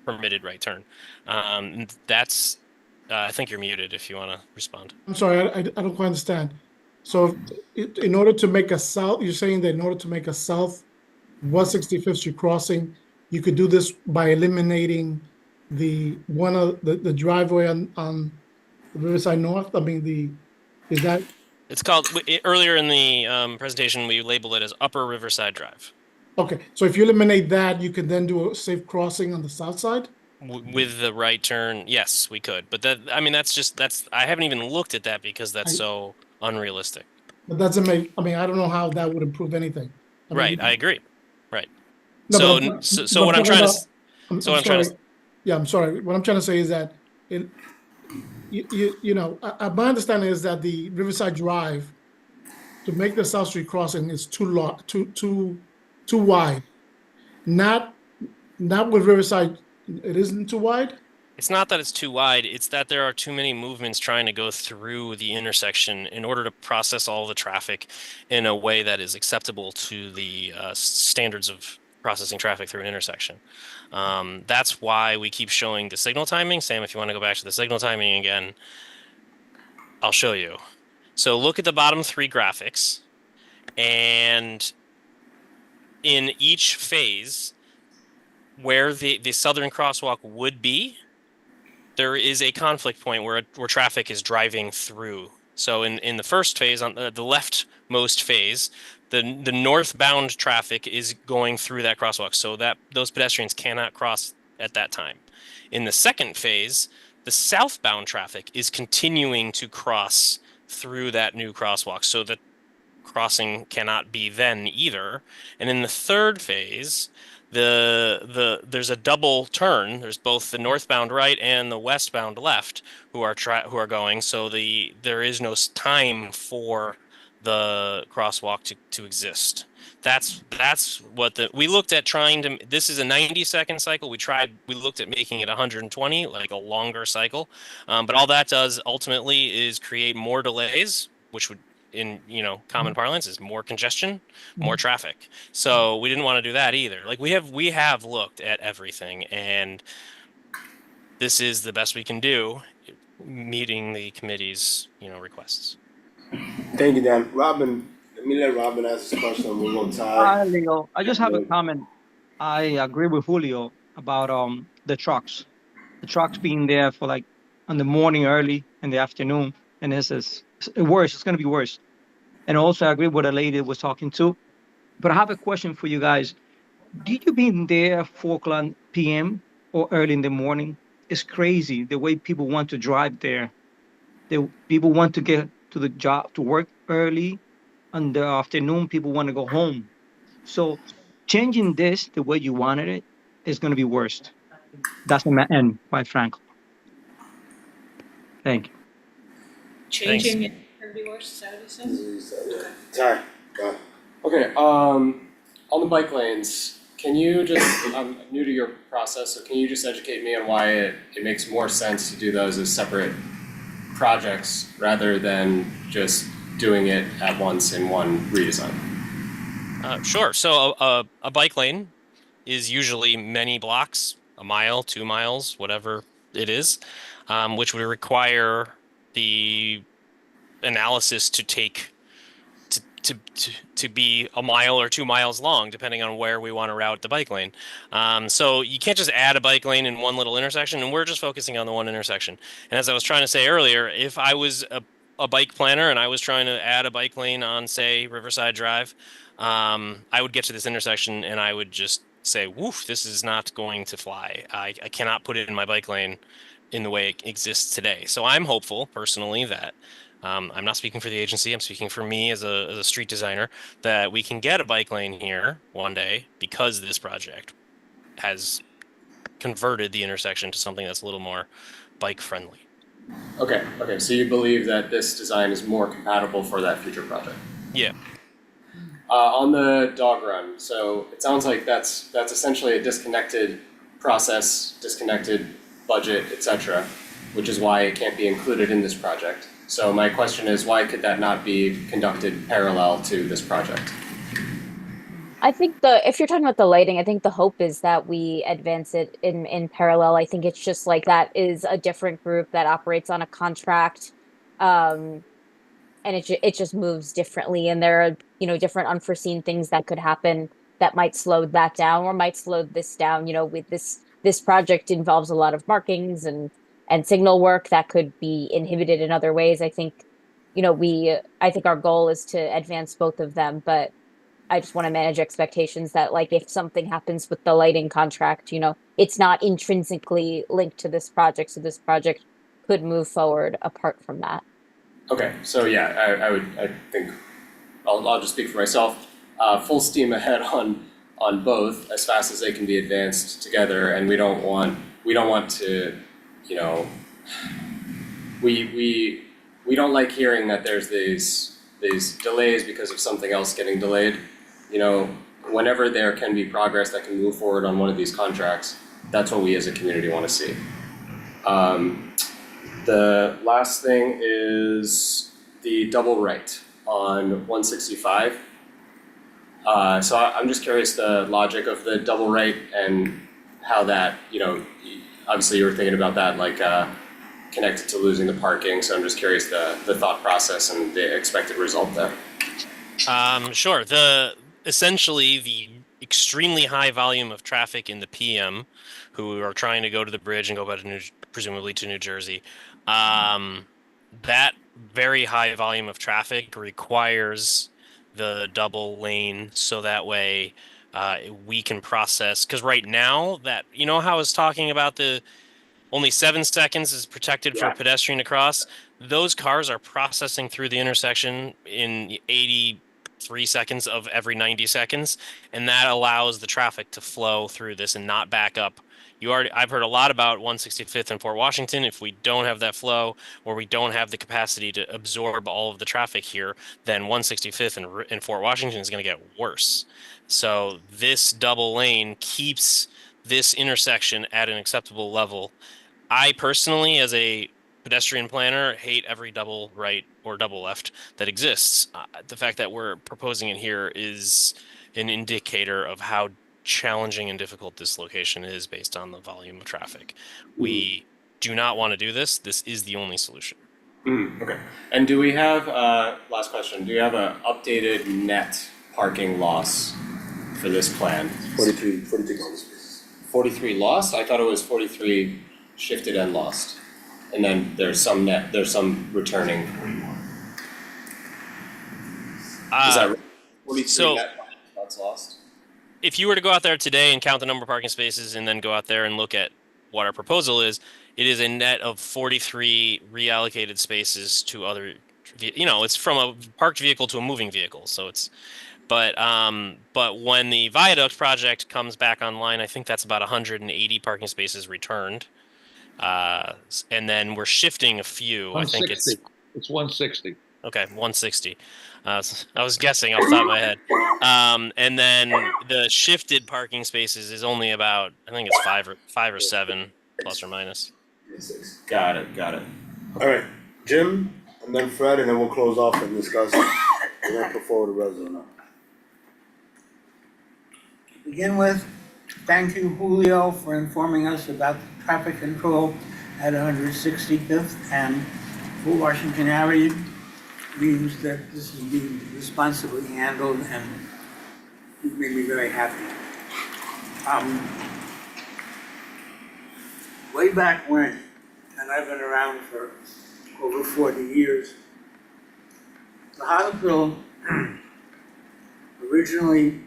permitted right turn. That's I think you're muted if you want to respond. I'm sorry, I don't quite understand. So in order to make a south, you're saying that in order to make a south 165th Street crossing, you could do this by eliminating the driveway on Riverside North? I mean, It's called, earlier in the presentation, we labeled it as Upper Riverside Drive. Okay, so if you eliminate that, you can then do a safe crossing on the south side? With the right turn, yes, we could. But I haven't even looked at that because that's so unrealistic. But doesn't make, I don't know how that would improve anything. Right, I agree. Right. No, What I'm trying to Yeah, I'm sorry. What I'm trying to say is that my understanding is that the Riverside Drive, to make the South Street crossing, is too wide. Not with Riverside, it isn't too wide. It's not that it's too wide, it's that there are too many movements trying to go through the intersection in order to process all the traffic in a way that is acceptable to the standards of processing traffic through an intersection. That's why we keep showing the signal timing. Sam, if you want to go back to the signal timing again, I'll show you. So look at the bottom three graphics, and in each phase where the southern crosswalk would be, there is a conflict point where traffic is driving through. So in the first phase, on the leftmost phase, the northbound traffic is going through that crosswalk, so that those pedestrians cannot cross at that time. In the second phase, the southbound traffic is continuing to cross through that new crosswalk, so the crossing cannot be then either. And in the third phase, there's a double turn. There's both the northbound right and the westbound left who are going. So there is no time for the crosswalk to exist. That's what we looked at trying to. This is a 90-second cycle. We looked at making it 120, like a longer cycle. But all that does ultimately is create more delays, which would, in common parlance, is more congestion, more traffic. So we didn't want to do that either. Like we have looked at everything, and this is the best we can do, meeting the committee's requests. Thank you, Dan. Robin, let me let Robin ask his question and we're gonna tie. Hi, Leo. I just have a comment. I agree with Julio about the trucks. The trucks being there for like in the morning, early in the afternoon, and this is worse. It's gonna be worse. And also, I agree with a lady was talking to. But I have a question for you guys. Did you been there 4 p.m. or early in the morning? It's crazy the way people want to drive there. People want to get to the job, to work early. In the afternoon, people want to go home. So changing this the way you wanted it is going to be worse. That's my end, quite frankly. Thank you. Changing it can be worse, is that what he said? Ty, go ahead. Okay, on the bike lanes, can you just, I'm new to your process, so can you just educate me on why it makes more sense to do those as separate projects rather than just doing it at once in one redesign? Sure. So a bike lane is usually many blocks, a mile, 2 miles, whatever it is, which would require the analysis to take to be a mile or 2 miles long, depending on where we want to route the bike lane. So you can't just add a bike lane in one little intersection, and we're just focusing on the one intersection. And as I was trying to say earlier, if I was a bike planner and I was trying to add a bike lane on, say, Riverside Drive, I would get to this intersection and I would just say, woof, this is not going to fly. I cannot put it in my bike lane in the way it exists today. So I'm hopeful personally that I'm not speaking for the agency, I'm speaking for me as a street designer, that we can get a bike lane here one day because this project has converted the intersection to something that's a little more bike friendly. Okay, so you believe that this design is more compatible for that future project? Yeah. On the dog run, so it sounds like that's essentially a disconnected process, disconnected budget, etc., which is why it can't be included in this project. So my question is, why could that not be conducted parallel to this project? I think if you're talking about the lighting, I think the hope is that we advance it in parallel. I think it's just like that is a different group that operates on a contract, and it just moves differently. And there are different unforeseen things that could happen that might slow that down or might slow this down. With this project involves a lot of markings and signal work that could be inhibited in other ways. I think I think our goal is to advance both of them, but I just want to manage expectations that, like, if something happens with the lighting contract, it's not intrinsically linked to this project, so this project could move forward apart from that. Okay, so yeah, I think I'll just speak for myself. Full steam ahead on both as fast as they can be advanced together, and we don't want to, we don't like hearing that there's these delays because of something else getting delayed. Whenever there can be progress that can move forward on one of these contracts, that's what we as a community want to see. The last thing is the double right on 165. So I'm just curious the logic of the double right and how that, obviously you were thinking about that like connected to losing the parking. So I'm just curious the thought process and the expected result there. Sure. Essentially the extremely high volume of traffic in the PM who are trying to go to the bridge and go back to presumably to New Jersey. That very high volume of traffic requires the double lane so that way we can process, because right now that, how I was talking about the only 7 seconds is protected for a pedestrian to cross, those cars are processing through the intersection in 83 seconds of every 90 seconds, and that allows the traffic to flow through this and not back up I've heard a lot about 165th and Fort Washington. If we don't have that flow, or we don't have the capacity to absorb all of the traffic here, then 165th and Fort Washington is going to get worse. So this double lane keeps this intersection at an acceptable level. I personally, as a pedestrian planner, hate every double right or double left that exists. The fact that we're proposing it here is an indicator of how challenging and difficult this location is based on the volume of traffic. We do not want to do this. This is the only solution. Okay. And do we have, last question, do you have an updated net parking loss for this plan? 43 parking spaces. 43 lost? I thought it was 43 shifted and lost. And then there's some returning. Is that right? 43 so- net that's lost? If you were to go out there today and count the number of parking spaces and then go out there and look at what our proposal is, it is a net of 43 reallocated spaces to other, it's from a parked vehicle to a moving vehicle. So but when the viaduct project comes back online, I think that's about 180 parking spaces returned. And then we're shifting a few. I think it's 160. Okay, 160. I was guessing off the top of my head. And then the shifted parking spaces is only about, I think it's five or seven, plus or minus. Got it. All right, Jim, and then Fred, and then we'll close off and discuss. And then put forward a resolution. To begin with, thank you, Julio, for informing us about the traffic control at 165th and Fort Washington Avenue. Means that this is being responsibly handled, and it made me very happy. Way back when, and I've been around for over 40 years, the hospital originally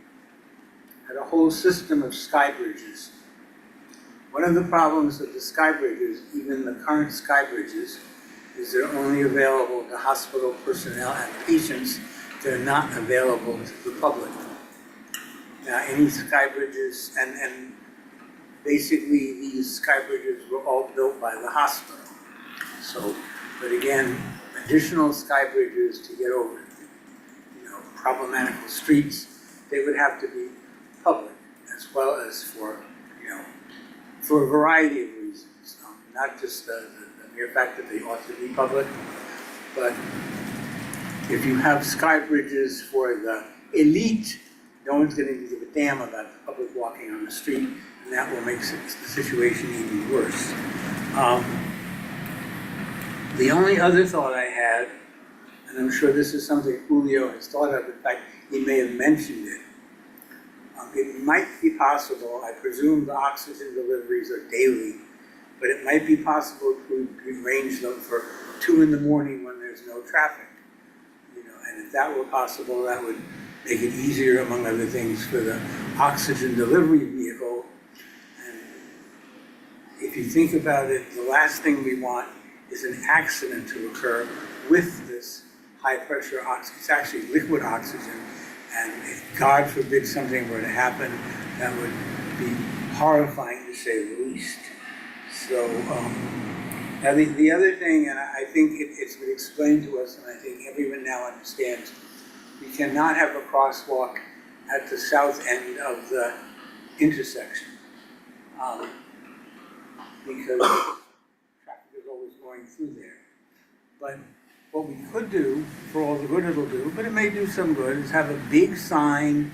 had a whole system of sky bridges. One of the problems with the sky bridges, even the current sky bridges, is they're only available to hospital personnel and patients. They're not available to the public. Now, any sky bridges, and basically these sky bridges were all built by the hospital. So, but again, additional sky bridges to get over, problematical streets, they would have to be public, as well as for a variety of reasons, not just the mere fact that they ought to be public, but if you have sky bridges for the elite, no one's going to give a damn about the public walking on the street, and that will make the situation even worse. The only other thought I had, and I'm sure this is something Julio has thought of, in fact, he may have mentioned it. It might be possible, I presume the oxygen deliveries are daily, but it might be possible to arrange them for 2 in the morning when there's no traffic. And if that were possible, that would make it easier, among other things, for the oxygen delivery vehicle. And if you think about it, the last thing we want is an accident to occur with this high pressure oxygen. It's actually liquid oxygen. And if God forbid something were to happen, that would be horrifying to say the least. So, now the other thing, and I think it's been explained to us, and I think everyone now understands, we cannot have a crosswalk at the south end of the intersection. Because traffic is always going through there. But what we could do, for all the good it'll do, but it may do some good, is have a big sign,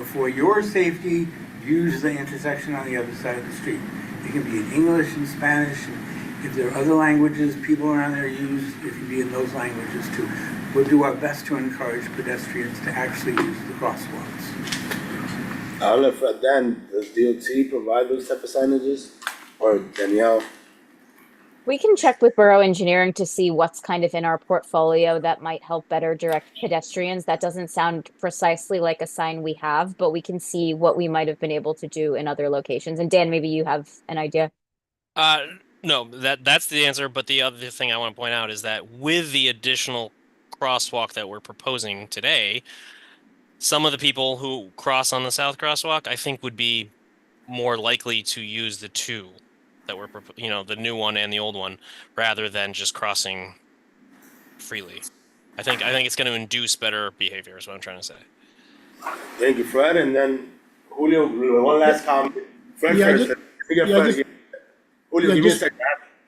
for your safety, use the intersection on the other side of the street. It can be in English and Spanish, and if there are other languages people around there use, it can be in those languages too. We'll do our best to encourage pedestrians to actually use the crosswalks. I don't know if Dan, does DOT provide those type of signages? Or Danielle? We can check with Borough Engineering to see what's kind of in our portfolio that might help better direct pedestrians. That doesn't sound precisely like a sign we have, but we can see what we might have been able to do in other locations. And Dan, maybe you have an idea. No, that's the answer. But the other thing I want to point out is that with the additional crosswalk that we're proposing today, some of the people who cross on the south crosswalk, I think would be more likely to use the two that were, the new one and the old one, rather than just crossing freely. I think it's going to induce better behavior, is what I'm trying to say. Thank you, Fred, and then Julio, one last comment. Fred Yeah, first. just- Let me get yeah, Fred just- here. Julio, yeah, give me a just- second.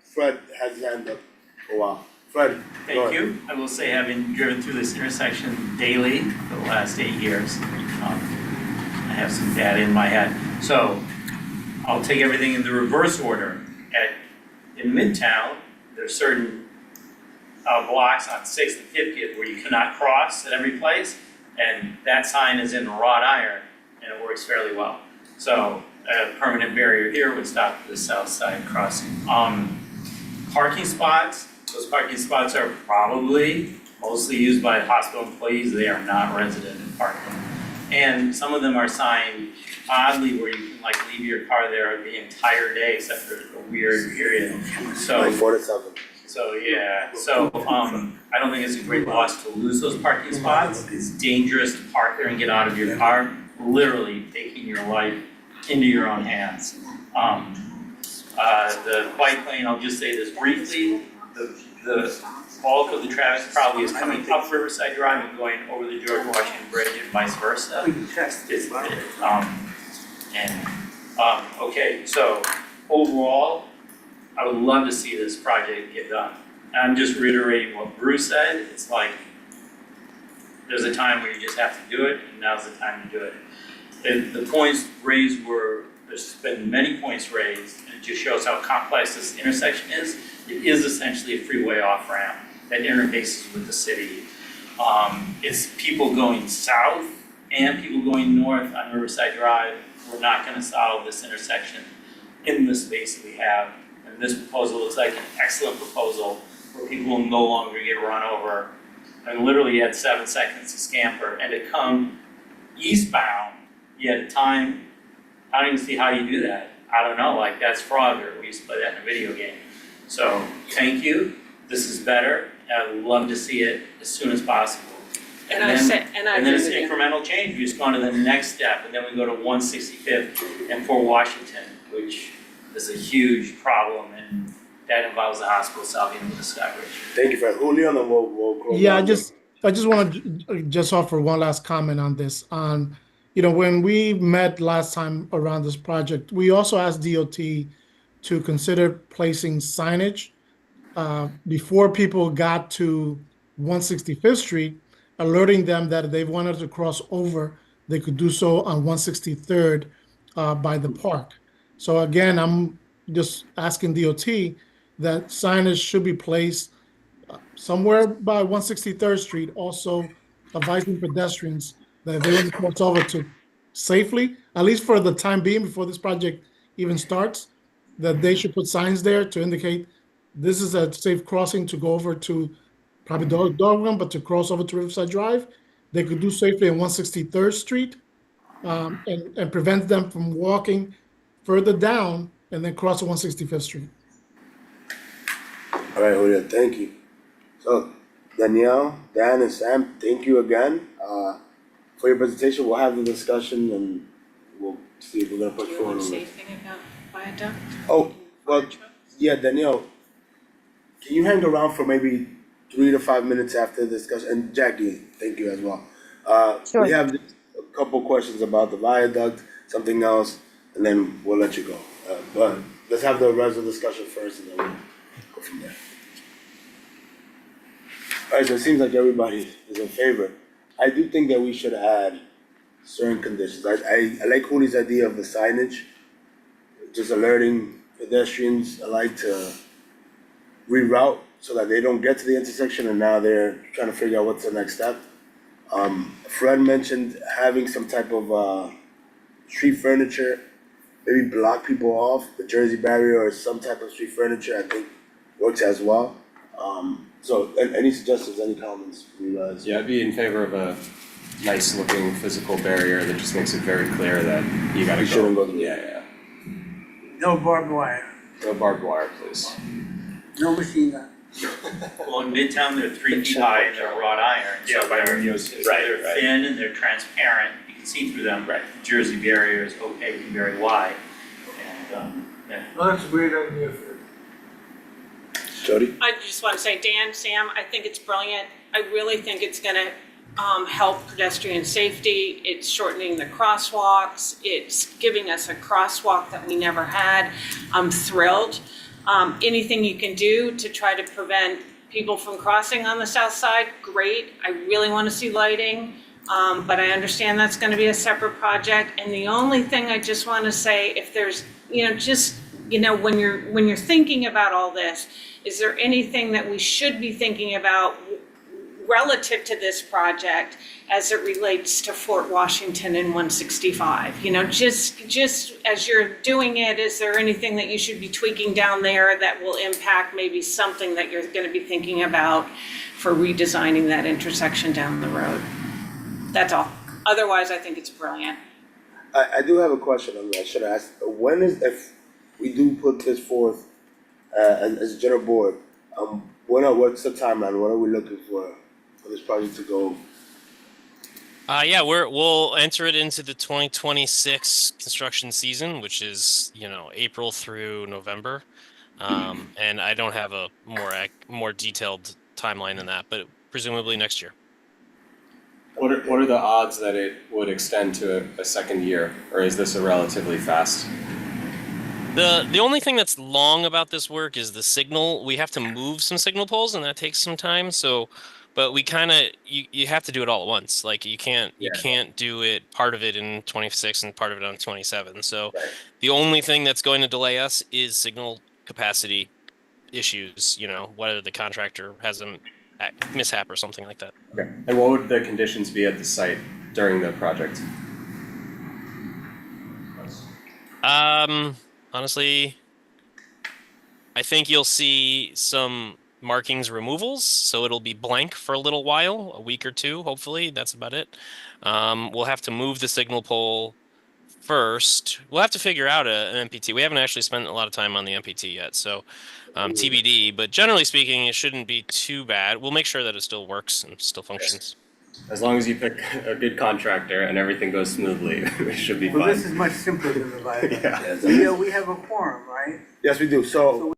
Fred has his hand up for a while. Fred, go Thank ahead. you. I will say, having driven through this intersection daily for the last 8 years, I have some data in my head. So I'll take everything in the reverse order. In Midtown, there's certain blocks on 6th and 50th where you cannot cross at every place, and that sign is in wrought iron, and it works fairly well. So a permanent barrier here would stop the south side crossing. Parking spots, those parking spots are probably mostly used by hospital employees. They are not resident parking. And some of them are signed oddly where you can like leave your car there the entire day except for a weird period. Like So, 4 to 7. I don't think it's a great loss to lose those parking spots. It's dangerous to park there and get out of your car, literally taking your life into your own hands. The bike lane, I'll just say this briefly, the bulk of the traffic probably is coming up Riverside Drive and going over the George Washington Bridge and vice versa. Okay, so overall, I would love to see this project get done. I'm just reiterating what Bruce said, it's like, there's a time where you just have to do it, and now's the time to do it. And the points raised there's been many points raised, and it just shows how complex this intersection is. It is essentially a freeway off-ramp that interfaces with the city. It's people going south and people going north on Riverside Drive. We're not gonna solve this intersection in the space we have. And this proposal looks like an excellent proposal where people will no longer get run over. And literally you had 7 seconds to scamper, and to come eastbound, you had time. I don't even see how you do that. I don't know, like that's Frogger, we used to play that in a video game. So, thank you, this is better, I'd love to see it as soon as possible. And then it's agree with you. incremental change, we just go on to the next step, and then we go to 165th and Fort Washington, which is a huge problem, and that involves the hospital solving the Scott Bridge. Thank you, Fred. Julio, and then we'll close. Yeah, out. I just want to just offer one last comment on this. When we met last time around this project, we also asked DOT to consider placing signage before people got to 165th Street, alerting them that if they wanted to cross over, they could do so on 163rd by the park. So again, I'm just asking DOT that signage should be placed somewhere by 163rd Street, also advising pedestrians that if they want to cross over to safely, at least for the time being before this project even starts, that they should put signs there to indicate this is a safe crossing to go over to probably dog run, but to cross over to Riverside Drive, they could do safely on 163rd Street and prevent them from walking further down and then cross to 165th Street. All right, Julio, thank you. So, Danielle, Dan, and Sam, thank you again for your presentation. We'll have the discussion and we'll see if we're gonna push Do you forward. want to on say this. anything about viaduct? Oh, well, yeah, Danielle, can you hang around for maybe 3 to 5 minutes after the discussion? And Jackie, thank you as well. Sure. We have just a couple questions about the viaduct, something else, and then we'll let you go. But let's have the rest of the discussion first, and then we'll go from there. Alright, so it seems like everybody is in favor. I do think that we should add certain conditions. I like Julio's idea of the signage, just alerting pedestrians alike to reroute so that they don't get to the intersection and now they're trying to figure out what's the next step. Fred mentioned having some type of street furniture, maybe block people off, the Jersey barrier or some type of street furniture, I think works as well. So any suggestions, any comments from you guys? Yeah, I'd be in favor of a nice looking physical barrier that just makes it very clear that you gotta You go. shouldn't go through. Yeah. No barbed wire, No barbed wire, please. no machine gun. Well, in Midtown, they're 3 feet high and they're wrought iron, so they're thin and they're transparent, you can see through them. Right. Jersey barrier is opaque and very wide. done. Yeah. Well, that's a great idea for Jody? I just want to say, Dan, Sam, I think it's brilliant. I really think it's going to help pedestrian safety. It's shortening the crosswalks. It's giving us a crosswalk that we never had. I'm thrilled. Anything you can do to try to prevent people from crossing on the south side, great. I really want to see lighting, but I understand that's going to be a separate project. And the only thing I just want to say, if there's, when you're thinking about all this, is there anything that we should be thinking about relative to this project as it relates to Fort Washington and 165? Just as you're doing it, is there anything that you should be tweaking down there that will impact maybe something that you're going to be thinking about for redesigning that intersection down the road? That's all. Otherwise, I think it's brilliant. I do have a question on that. I should ask, if we do put this forth as a general board, what's the timeline? What are we looking for this project to go? We'll enter it into the 2026 construction season, which is April through November, and I don't have a more detailed timeline than that, but presumably next year. What are the odds that it would extend to a second year, or is this a relatively fast? The only thing that's long about this work is the signal. We have to move some signal poles, and that takes some time. So, but we kind of you have to do it all at once. Like you can't do it part of it in 26 and part of it on 27. So, the only thing that's going to delay us is signal capacity issues. Whether the contractor has a mishap or something like that. Okay. And what would the conditions be at the site during the project? Honestly, I think you'll see some markings removals, so it'll be blank for a little while, a week or two, hopefully. That's about it. We'll have to move the signal pole first. We'll have to figure out an MPT. We haven't actually spent a lot of time on the MPT yet, so TBD. But generally speaking, it shouldn't be too bad. We'll make sure that it still works and still functions. As long as you pick a good contractor and everything goes smoothly, it should be fine. Well, this is much simpler than the viaduct. Yeah. We have a quorum, right? Yes, we do. So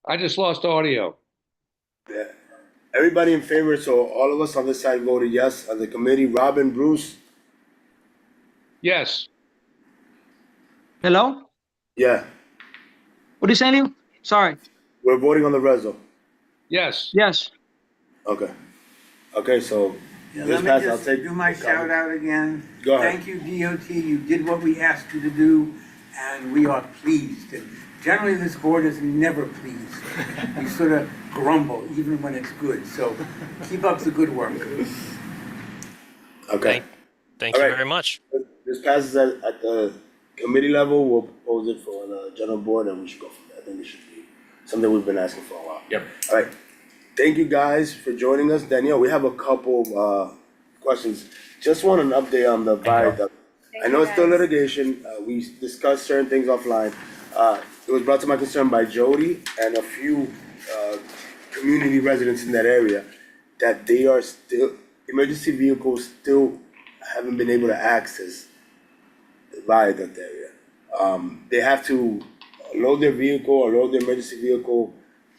I just lost audio. yeah. Everybody in favor, so all of us on this side voted yes. On the committee, Robin, Bruce? Yes. Hello? Yeah. What are you saying, Leo? Sorry. We're voting on the reso. Yes. Yes. Okay. Okay, so Yeah, this let me pass, I'll just take. do my shout out again. Go ahead. Thank you, DOT, you did what we asked you to do, and we are pleased. And generally, this board is never pleased. We sort of grumble, even when it's good, so keep up the good work. Okay. Thank All you right. very much. This passes at the committee level. We'll propose it for the general board and we should go from there. I think it should be something we've been asking for a while. Yep. All right. Thank you guys for joining us. Danielle, we have a couple questions. Just want an update on the viaduct. I know it's still litigation. We discussed certain things offline. It was brought to my concern by Jody and a few community residents in that area that they are still, emergency vehicles still haven't been able to access the viaduct area. They have to load their vehicle or load their emergency vehicle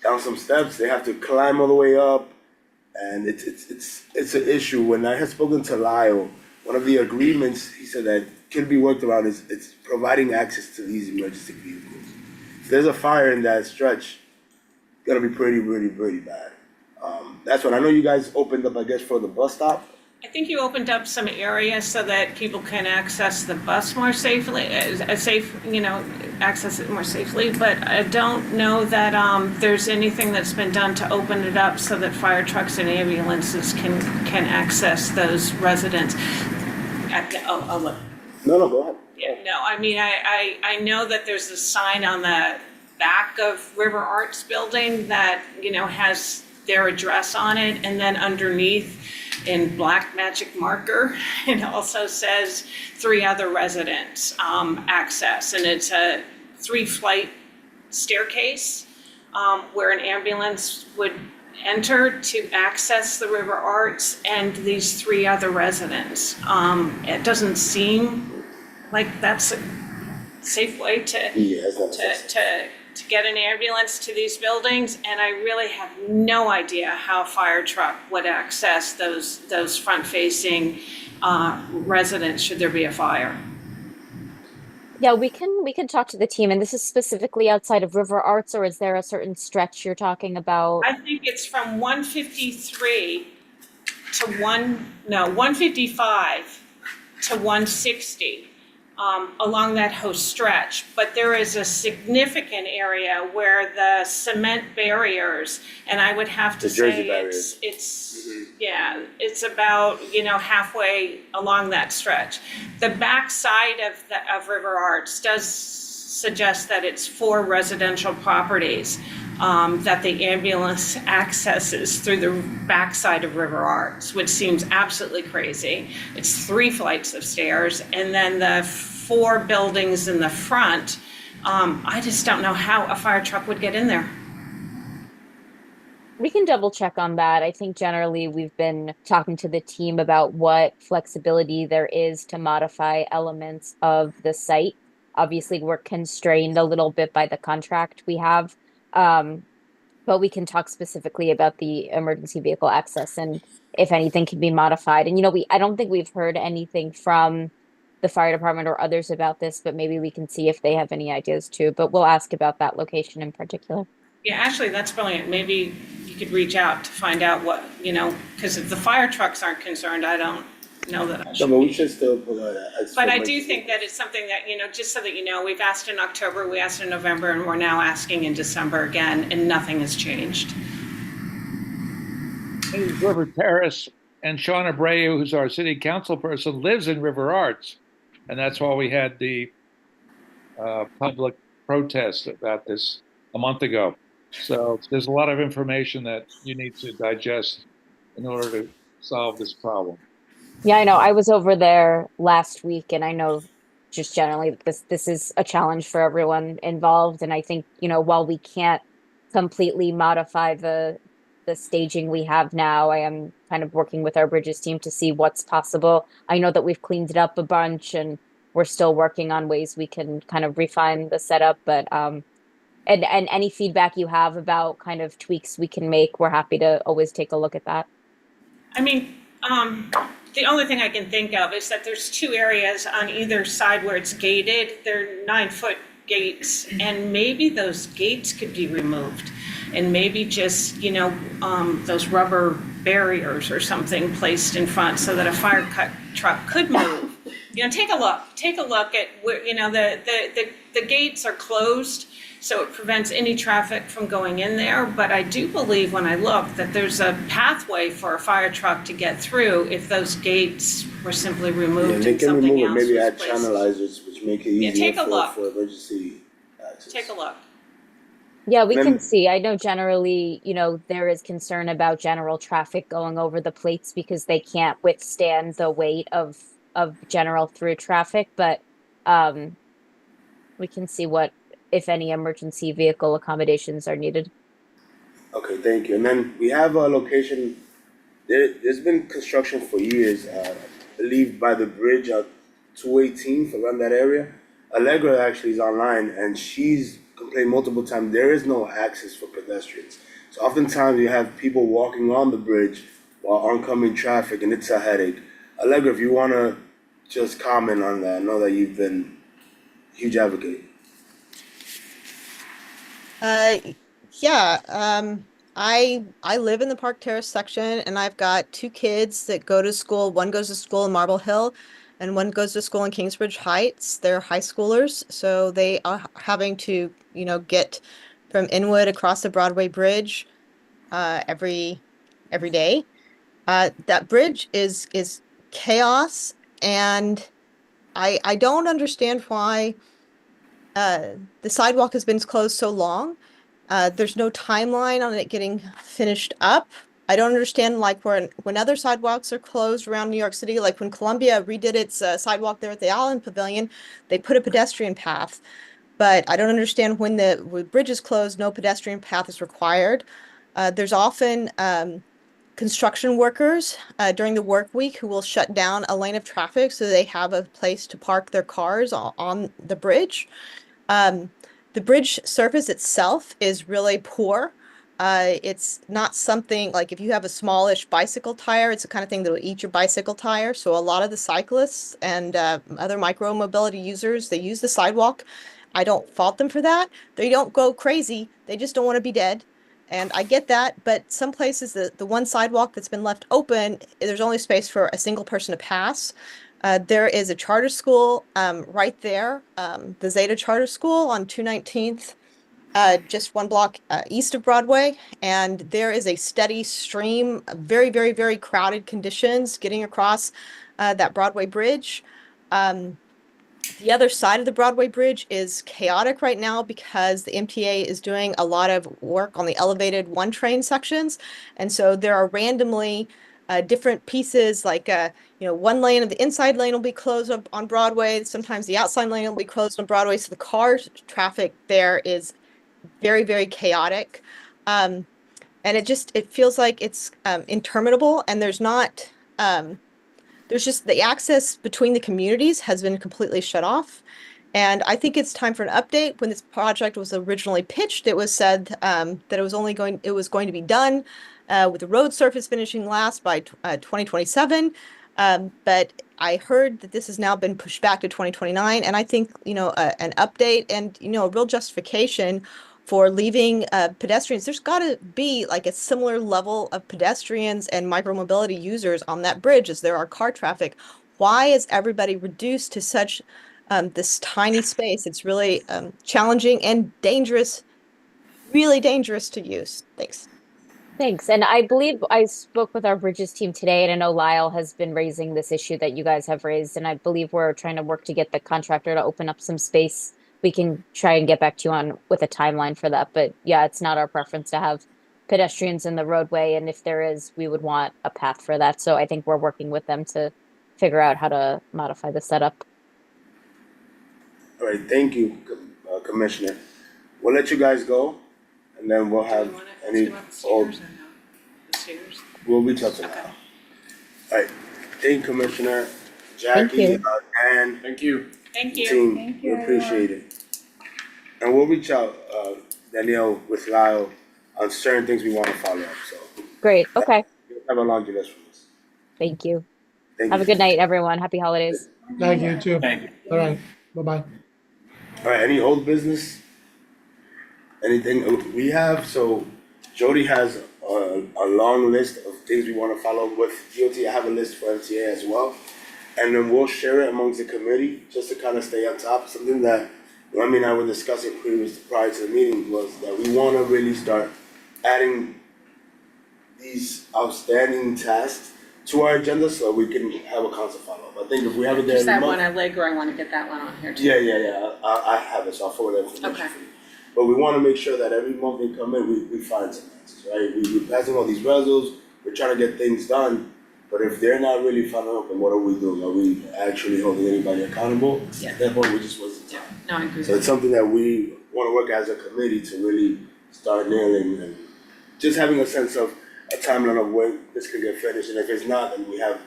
down some steps. They have to climb all the way up, and it's an issue. When I had spoken to Lyle, one of the agreements he said that could be worked around is it's providing access to these emergency vehicles. If there's a fire in that stretch, it's gonna be pretty bad. That's what I know. You guys opened up, I guess, for the bus stop. I think you opened up some areas so that people can access the bus more safely, access it more safely. But I don't know that there's anything that's been done to open it up so that fire trucks and ambulances can access those residents. No, go ahead. Yeah, no, I mean, I know that there's a sign on the back of River Arts building that, has their address on it, and then underneath in black magic marker, it also says 3 other residents access, and it's a 3-flight staircase. where an ambulance would enter to access the River Arts and these 3 other residents. It doesn't seem like that's a safe way to get an ambulance to these buildings, and I really have no idea how a fire truck would access those front-facing residents should there be a fire. Yeah, we can talk to the team, and this is specifically outside of River Arts, or is there a certain stretch you're talking about? I think it's from 153 to 155 to 160. Along that whole stretch, but there is a significant area where the cement barriers, and I would have to say it's about, halfway along that stretch. The back side of River Arts does suggest that it's 4 residential properties that the ambulance accesses through the backside of River Arts, which seems absolutely crazy. It's 3 flights of stairs, and then the 4 buildings in the front. I just don't know how a fire truck would get in there. We can double check on that. I think generally we've been talking to the team about what flexibility there is to modify elements of the site. Obviously, we're constrained a little bit by the contract we have. But we can talk specifically about the emergency vehicle access and if anything can be modified. And, I don't think we've heard anything from the fire department or others about this, but maybe we can see if they have any ideas too. But we'll ask about that location in particular. Yeah, actually, that's brilliant. Maybe you could reach out to find out what, because if the fire trucks aren't concerned, I don't know that I should. No, but we should still provide that. But I do think that it's something that, just so that you know, we've asked in October, we asked in November, and we're now asking in December again, and nothing has changed. River Terrace, and Sean Abreu, who's our city council person, lives in River Arts. And that's why we had the public protest about this a month ago. So there's a lot of information that you need to digest in order to solve this problem. Yeah, I know. I was over there last week, and I know just generally this is a challenge for everyone involved. And I think, while we can't completely modify the staging we have now, I am kind of working with our bridges team to see what's possible. I know that we've cleaned it up a bunch, and we're still working on ways we can kind of refine the setup. But and any feedback you have about kind of tweaks we can make, we're happy to always take a look at that. I mean, the only thing I can think of is that there's 2 areas on either side where it's gated. They're 9-foot gates, and maybe those gates could be removed, and maybe just, those rubber barriers or something placed in front so that a fire truck could move. Take a look at where, the gates are closed, so it prevents any traffic from going in there. But I do believe when I look that there's a pathway for a fire truck to get through if those gates were simply removed. Yeah, they and can something remove it, else maybe was add placed. channelizers, which make it easier take a look. for emergency access. Take a look. Yeah, we Then- can see. I know generally, there is concern about general traffic going over the plates because they can't withstand the weight of general through traffic, but we can see what, if any, emergency vehicle accommodations are needed. Okay, thank you. And then we have a location, there's been construction for years, I believe by the bridge at 218th, around that area. Allegra actually is online, and she's complained multiple times, there is no access for pedestrians. So oftentimes you have people walking on the bridge while oncoming traffic, and it's a headache. Allegra, if you wanna just comment on that, I know that you've been a huge advocate. I live in the Park Terrace section, and I've got 2 kids that go to school. One goes to school in Marble Hill, and one goes to school in Kingsbridge Heights. They're high schoolers, so they are having to, get from Inwood across the Broadway Bridge every day. That bridge is chaos, and I don't understand why the sidewalk has been closed so long. There's no timeline on it getting finished up. I don't understand, like, when other sidewalks are closed around New York City, like when Columbia redid its sidewalk there at the Allen Pavilion, they put a pedestrian path. but I don't understand when the bridge is closed, no pedestrian path is required. There's often construction workers during the work week who will shut down a lane of traffic so they have a place to park their cars on the bridge. The bridge surface itself is really poor. It's not something like if you have a smallish bicycle tire, it's the kind of thing that will eat your bicycle tire. So a lot of the cyclists and other micro mobility users, they use the sidewalk. I don't fault them for that. They don't go crazy. They just don't want to be dead. And I get that, but some places, the one sidewalk that's been left open, there's only space for a single person to pass. There is a charter school right there, the Zeta Charter School on 219th, just one block east of Broadway. And there is a steady stream, very, very, very crowded conditions getting across that Broadway bridge. The other side of the Broadway bridge is chaotic right now because the MTA is doing a lot of work on the elevated one train sections. And so there are randomly different pieces like, one lane of the inside lane will be closed up on Broadway. Sometimes the outside lane will be closed on Broadway. So the car traffic there is very, very chaotic. And it feels like it's interminable, and there's not, there's just the access between the communities has been completely shut off. And I think it's time for an update. When this project was originally pitched, it was said that it was going to be done with the road surface finishing last by 2027. But I heard that this has now been pushed back to 2029. And I think, an update and, a real justification for leaving pedestrians. There's got to be like a similar level of pedestrians and micromobility users on that bridge as there are car traffic. Why is everybody reduced to such this tiny space? It's really challenging and dangerous, really dangerous to use. Thanks. Thanks. And I believe I spoke with our bridges team today, and I know Lyle has been raising this issue that you guys have raised. And I believe we're trying to work to get the contractor to open up some space. We can try and get back to you on with a timeline for that. But yeah, it's not our preference to have pedestrians in the roadway. And if there is, we would want a path for that. So I think we're working with them to figure out how to modify the setup. All right, thank you, Commissioner. We'll let you guys go, and then we'll have we'll reach out to Lyle. All right, thank you, Commissioner. Jackie, Dan. Thank you. Thank you. Team, we appreciate it. And we'll reach out, Danielle, with Lyle on certain things we want to follow up, so. Great. Okay. You'll have a laundry list from us. Thank you. Thank Have you. a good night, everyone. Happy holidays. Thank you too. Thank you. All right, bye-bye. All right, any old business? Anything we have, so Jody has a long list of things we want to follow up with DOT. I have a list for MTA as well. And then we'll share it amongst the committee just to kind of stay on top. Something that Remy and I were discussing prior to the meeting was that we want to really start adding these outstanding tasks to our agenda so we can have a constant follow-up. I think if we have it there Just every that month. one at Allegro, I want to get that one on here too. Yeah. I have it, so I'll forward that information Okay. for you. But we want to make sure that every month they come in, we find some answers, right? We're passing all these resolutions, we're trying to get things done. But if they're not really following up, then what are we doing? Are we actually holding anybody accountable? Yeah. At that point, we just wasting time. No, I agree. So it's something that we want to work as a committee to really start nailing and just having a sense of a timeline of when this can get finished. And if it's not, then we have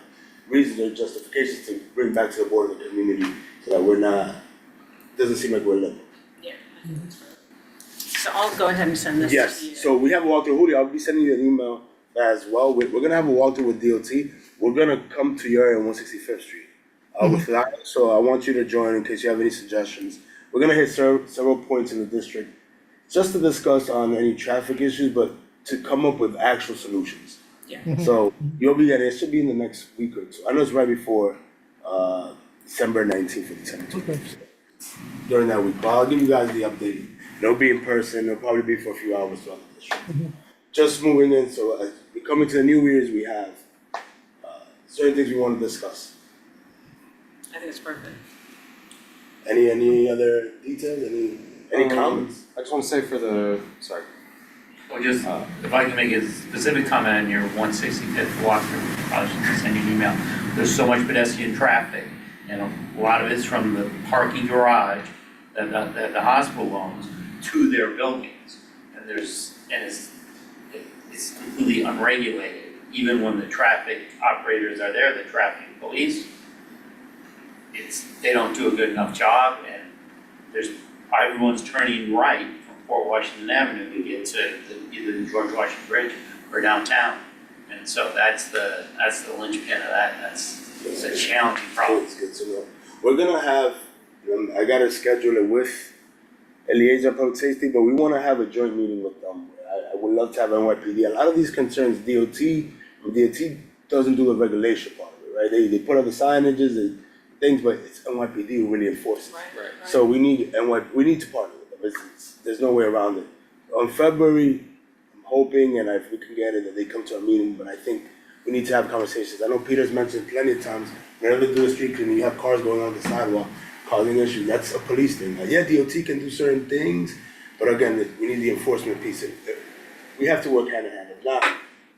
reasons or justifications to bring back to the board of the community so that we're not, doesn't seem like we're living. Yeah. So I'll go ahead and send this to you. Yes, so we have a walkthrough. Julio, I'll be sending you an email as well. We're gonna have a walkthrough with DOT. We're gonna come to your area on 165th Street with Lyle. So I want you to join in case you have any suggestions. We're gonna hit several points in the district just to discuss on any traffic issues, but to come up with actual solutions. Yeah. So you'll be getting, it should be in the next week or two. I know it's right before December 19th or December 20th. During that week, but I'll give you guys the update. It'll be in person, it'll probably be for a few hours throughout the district. Just moving in, so as we come into the new years, we have certain things we want to discuss. I think it's perfect. Any other details, any comments? I just want to say for the, sorry. Well, just, if I can make a specific comment on your 165th walkthrough, I was just gonna send you an email. There's so much pedestrian traffic, and a lot of it's from the parking garage that the hospital owns to their buildings. And it's completely unregulated, even when the traffic operators are there, the traffic police. They don't do a good enough job, and everyone's turning right from Port Washington Avenue to get to either the George Washington Bridge or downtown. And so that's the linchpin of that. It's a challenging problem. It's good to know. We're gonna have, I gotta schedule it with a liaison of public safety, but we wanna have a joint meeting with them. I would love to have NYPD. A lot of these concerns, DOT doesn't do the regulation part of it, right? They put up the signages and things, but it's NYPD who really enforces it. Right. So we need to partner with them. There's no way around it. On February, I'm hoping, and if we can get it, that they come to our meeting, but I think we need to have conversations. I know Peter's mentioned plenty of times, whenever they do a street cleaning, you have cars going on the sidewalk causing issues. That's a police thing. Yeah, DOT can do certain things, but again, we need the enforcement piece. We have to work hand in hand. If not,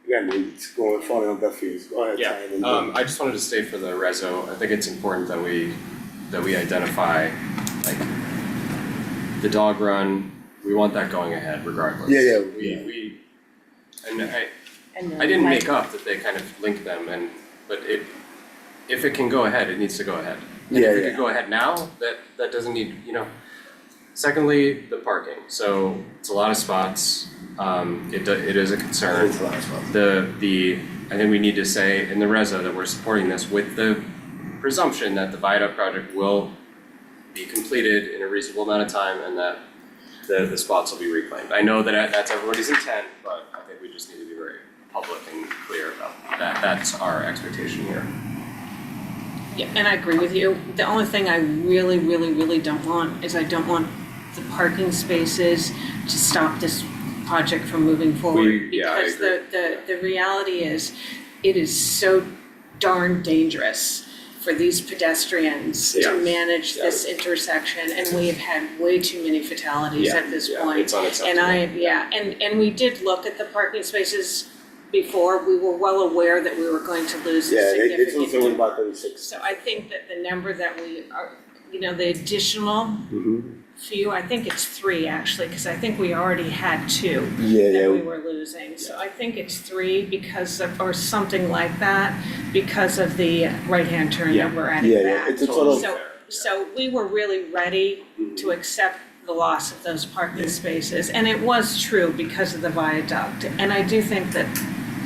again, it's falling on deaf ears. Go ahead, Ty, and then- I just wanted to state for the reso, I think it's important that we identify, like, the dog run, we want that going ahead regardless. Yeah. I didn't make up that they kind of link them, but if it can go ahead, it needs to go ahead. And if it could go ahead now, that doesn't need, Secondly, the parking, so it's a lot of spots, it is a concern. It's a lot of spots. I think we need to say in the reso that we're supporting this with the presumption that the viaduct project will be completed in a reasonable amount of time and that the spots will be reclaimed. I know that that's everybody's intent, but I think we just need to be very public and clear about that. That's our expectation here. Yeah, and I agree with you. The only thing I really, really, really don't want is I don't want the parking spaces to stop this project from moving forward. I Because agree. the reality is, it is so darn dangerous for these pedestrians to manage this intersection, and we have had way too many fatalities at this point. It's unacceptable. And we did look at the parking spaces before. We were well aware that we were going to lose a Yeah, they significant told us it was number. about 36. So I think that the number that we are, the additional few, I think it's 3 actually, because I think we already had 2 that we were losing. So I think it's 3 because of, or something like that, because of the right-hand turn that we're adding back. It's a total. So we were really ready to accept the loss of those parking spaces, and it was true because of the viaduct. And I do think that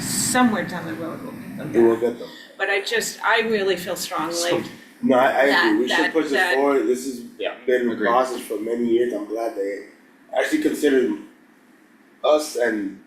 somewhere down the road we'll get them We will back. get them. But I really feel strongly No, I agree. We should that- push this that- forward. This has been a agreed. process for many years. I'm glad they actually considered us and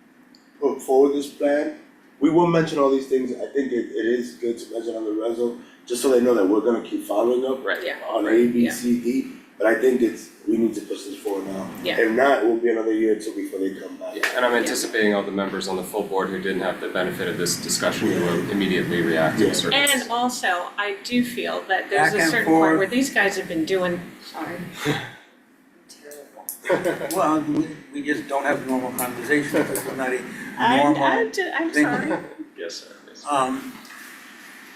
put forward this plan. We will mention all these things. I think it is good to mention on the reso, just so they know that we're gonna keep following up Right. Yeah. on A, B, C, D. But I think we need to push this forward now. Yeah. If not, it will be another year or 2 before they come back. And I'm anticipating all the members on the full board who didn't have the benefit of this discussion will immediately react in certain. And also, I do feel that there's Back a and certain point forth. where these guys have been doing, sorry. Well, we just don't have normal conversations, it's not a normal I'm thing. sorry. Yes, sir. Yes.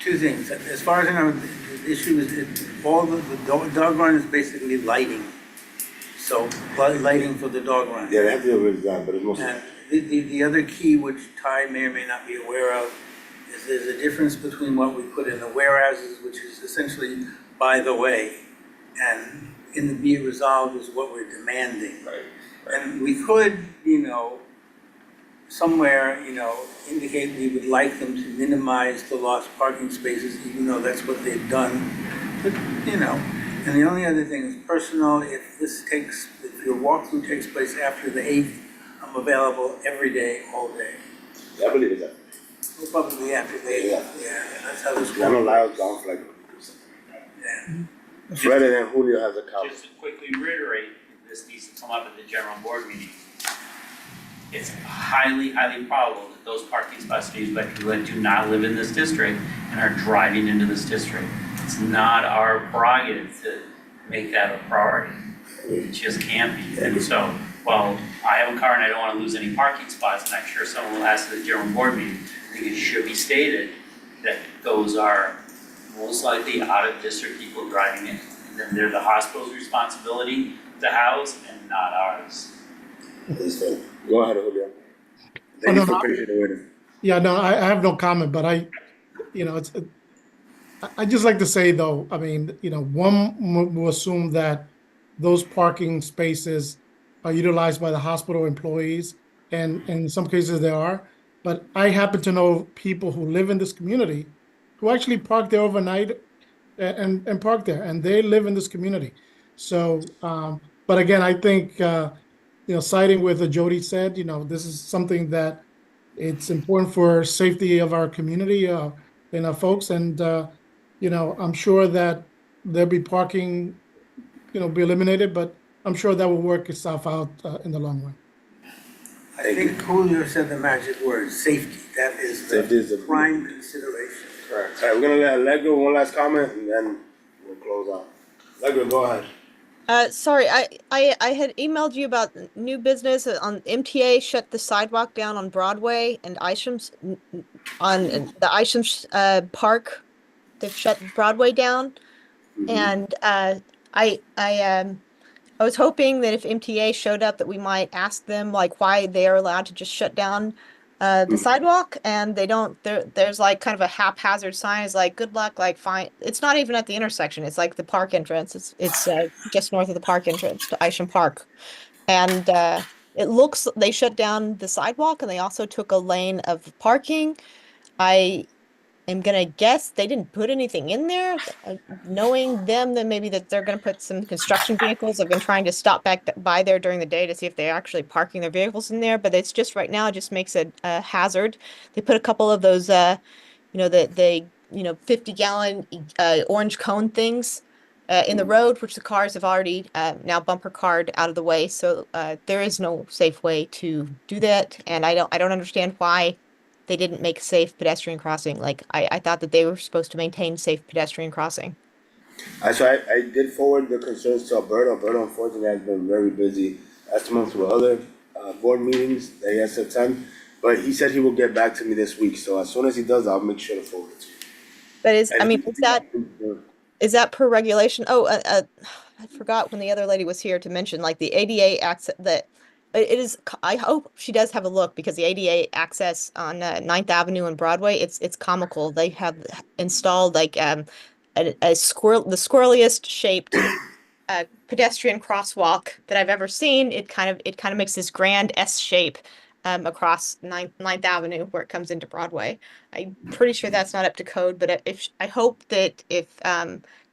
2 things, as far as I know, the issue is, all the dog run is basically lighting. So, lighting for the dog run. Yeah, they have to do a good job, but it's mostly. And the other key, which Ty may or may not be aware of, is there's a difference between what we put in the whereases, which is essentially by the way, and in the be it resolved is what we're demanding. Right. And we could, somewhere, indicate we would like them to minimize the lost parking spaces, even though that's what they've done. But, and the only other thing is personal, if your walkthrough takes place after the 8th, I'm available every day, all day. Yeah, I believe that. Well, probably after the 8th, yeah, that's how this works. I know Lyle's gone for like a week or something like that. Yeah. Fred and then Julio has a comment. Just to quickly reiterate, this needs to come up at the general board meeting. It's highly, highly probable that those parking spots are used by people that do not live in this district and are driving into this district. It's not our prerogative to make that a priority. It just can't be. And so, while I have a car and I don't wanna lose any parking spots, and I'm sure someone will ask at the general board meeting, I think it should be stated that those are most likely out of district people driving in. and then they're the hospital's responsibility to house and not ours. Understood. Go ahead, Julio. Thank no, you for no. appreciating it. Yeah, no, I have no comment, but I just like to say though, I mean, one will assume that those parking spaces are utilized by the hospital employees, and in some cases they are. But I happen to know people who live in this community who actually park there overnight and park there, and they live in this community. So, but again, I think, siding with what Jody said, this is something that it's important for safety of our community and our folks. And, I'm sure that there'll be parking, be eliminated, but I'm sure that will work itself out in the long run. I think Julio said the magic word, safety. That is Safety is the the- prime consideration. Correct. All right, we're gonna let Allegro one last comment and then we'll close out. Allegro, go ahead. Sorry, I had emailed you about new business on MTA shut the sidewalk down on Broadway and Isham's on the Isham's Park. They've shut Broadway down, and I was hoping that if MTA showed up that we might ask them like why they are allowed to just shut down the sidewalk, and they don't. There's like kind of a haphazard sign. It's like good luck, like fine. It's not even at the intersection. It's like the park entrance. It's just north of the park entrance to Isham Park, and it looks they shut down the sidewalk and they also took a lane of parking. I am gonna guess they didn't put anything in there. Knowing them, then maybe that they're gonna put some construction vehicles. I've been trying to stop by there during the day to see if they're actually parking their vehicles in there, but it's just right now it just makes it a hazard. They put a couple of those, the 50-gallon orange cone things in the road, which the cars have already now bumper carred out of the way. So there is no safe way to do that, and I don't understand why they didn't make a safe pedestrian crossing. Like I thought that they were supposed to maintain safe pedestrian crossing. So I did forward the concerns to Alberto. Alberto unfortunately has been very busy last month with other board meetings that he has to attend. But he said he will get back to me this week. So as soon as he does, I'll make sure to forward it to you. But is that per regulation? Oh, I forgot when the other lady was here to mention like the ADA access that it is. I hope she does have a look because the ADA access on 9th Avenue and Broadway, it's comical. They have installed like the squirreliest shaped pedestrian crosswalk that I've ever seen. It kind of makes this grand S shape across 9th Avenue where it comes into Broadway. I'm pretty sure that's not up to code, but I hope that if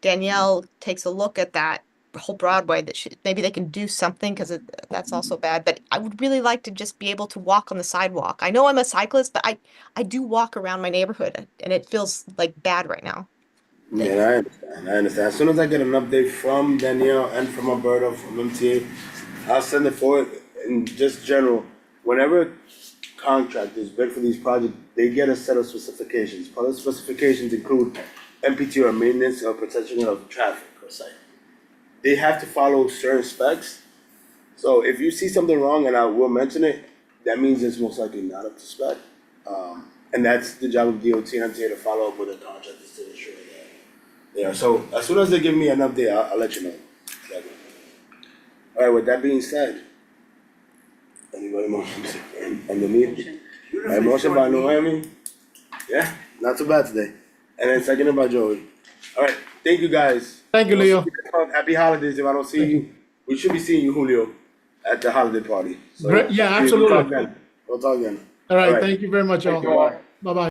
Danielle takes a look at that whole Broadway, that maybe they can do something because that's also bad. But I would really like to just be able to walk on the sidewalk. I know I'm a cyclist, but I do walk around my neighborhood and it feels like bad right now. Yeah, I understand. As soon as I get an update from Danielle and from Alberto from MTA, I'll send it forward. In just general, whenever contractors bid for these projects, they get a set of specifications. Part of the specifications include MPT or maintenance or protection of traffic per se. They have to follow certain specs. So if you see something wrong, and I will mention it, that means it's most likely not up to spec. And that's the job of DOT and MTA to follow up with the contractors to ensure that. Yeah, so as soon as they give me an update, I'll let you know. All right, with that being said, anybody motion to end the meeting? All right, motion by Noemi. Yeah, not too bad today. And then seconded by Joey. All right, thank you guys. Thank you, Leo. Happy holidays. If I don't see you, we should be seeing you, Julio, at the holiday party. So, Yeah, absolutely. We'll talk again. All right, thank you very much, all. Thank you all. Bye-bye.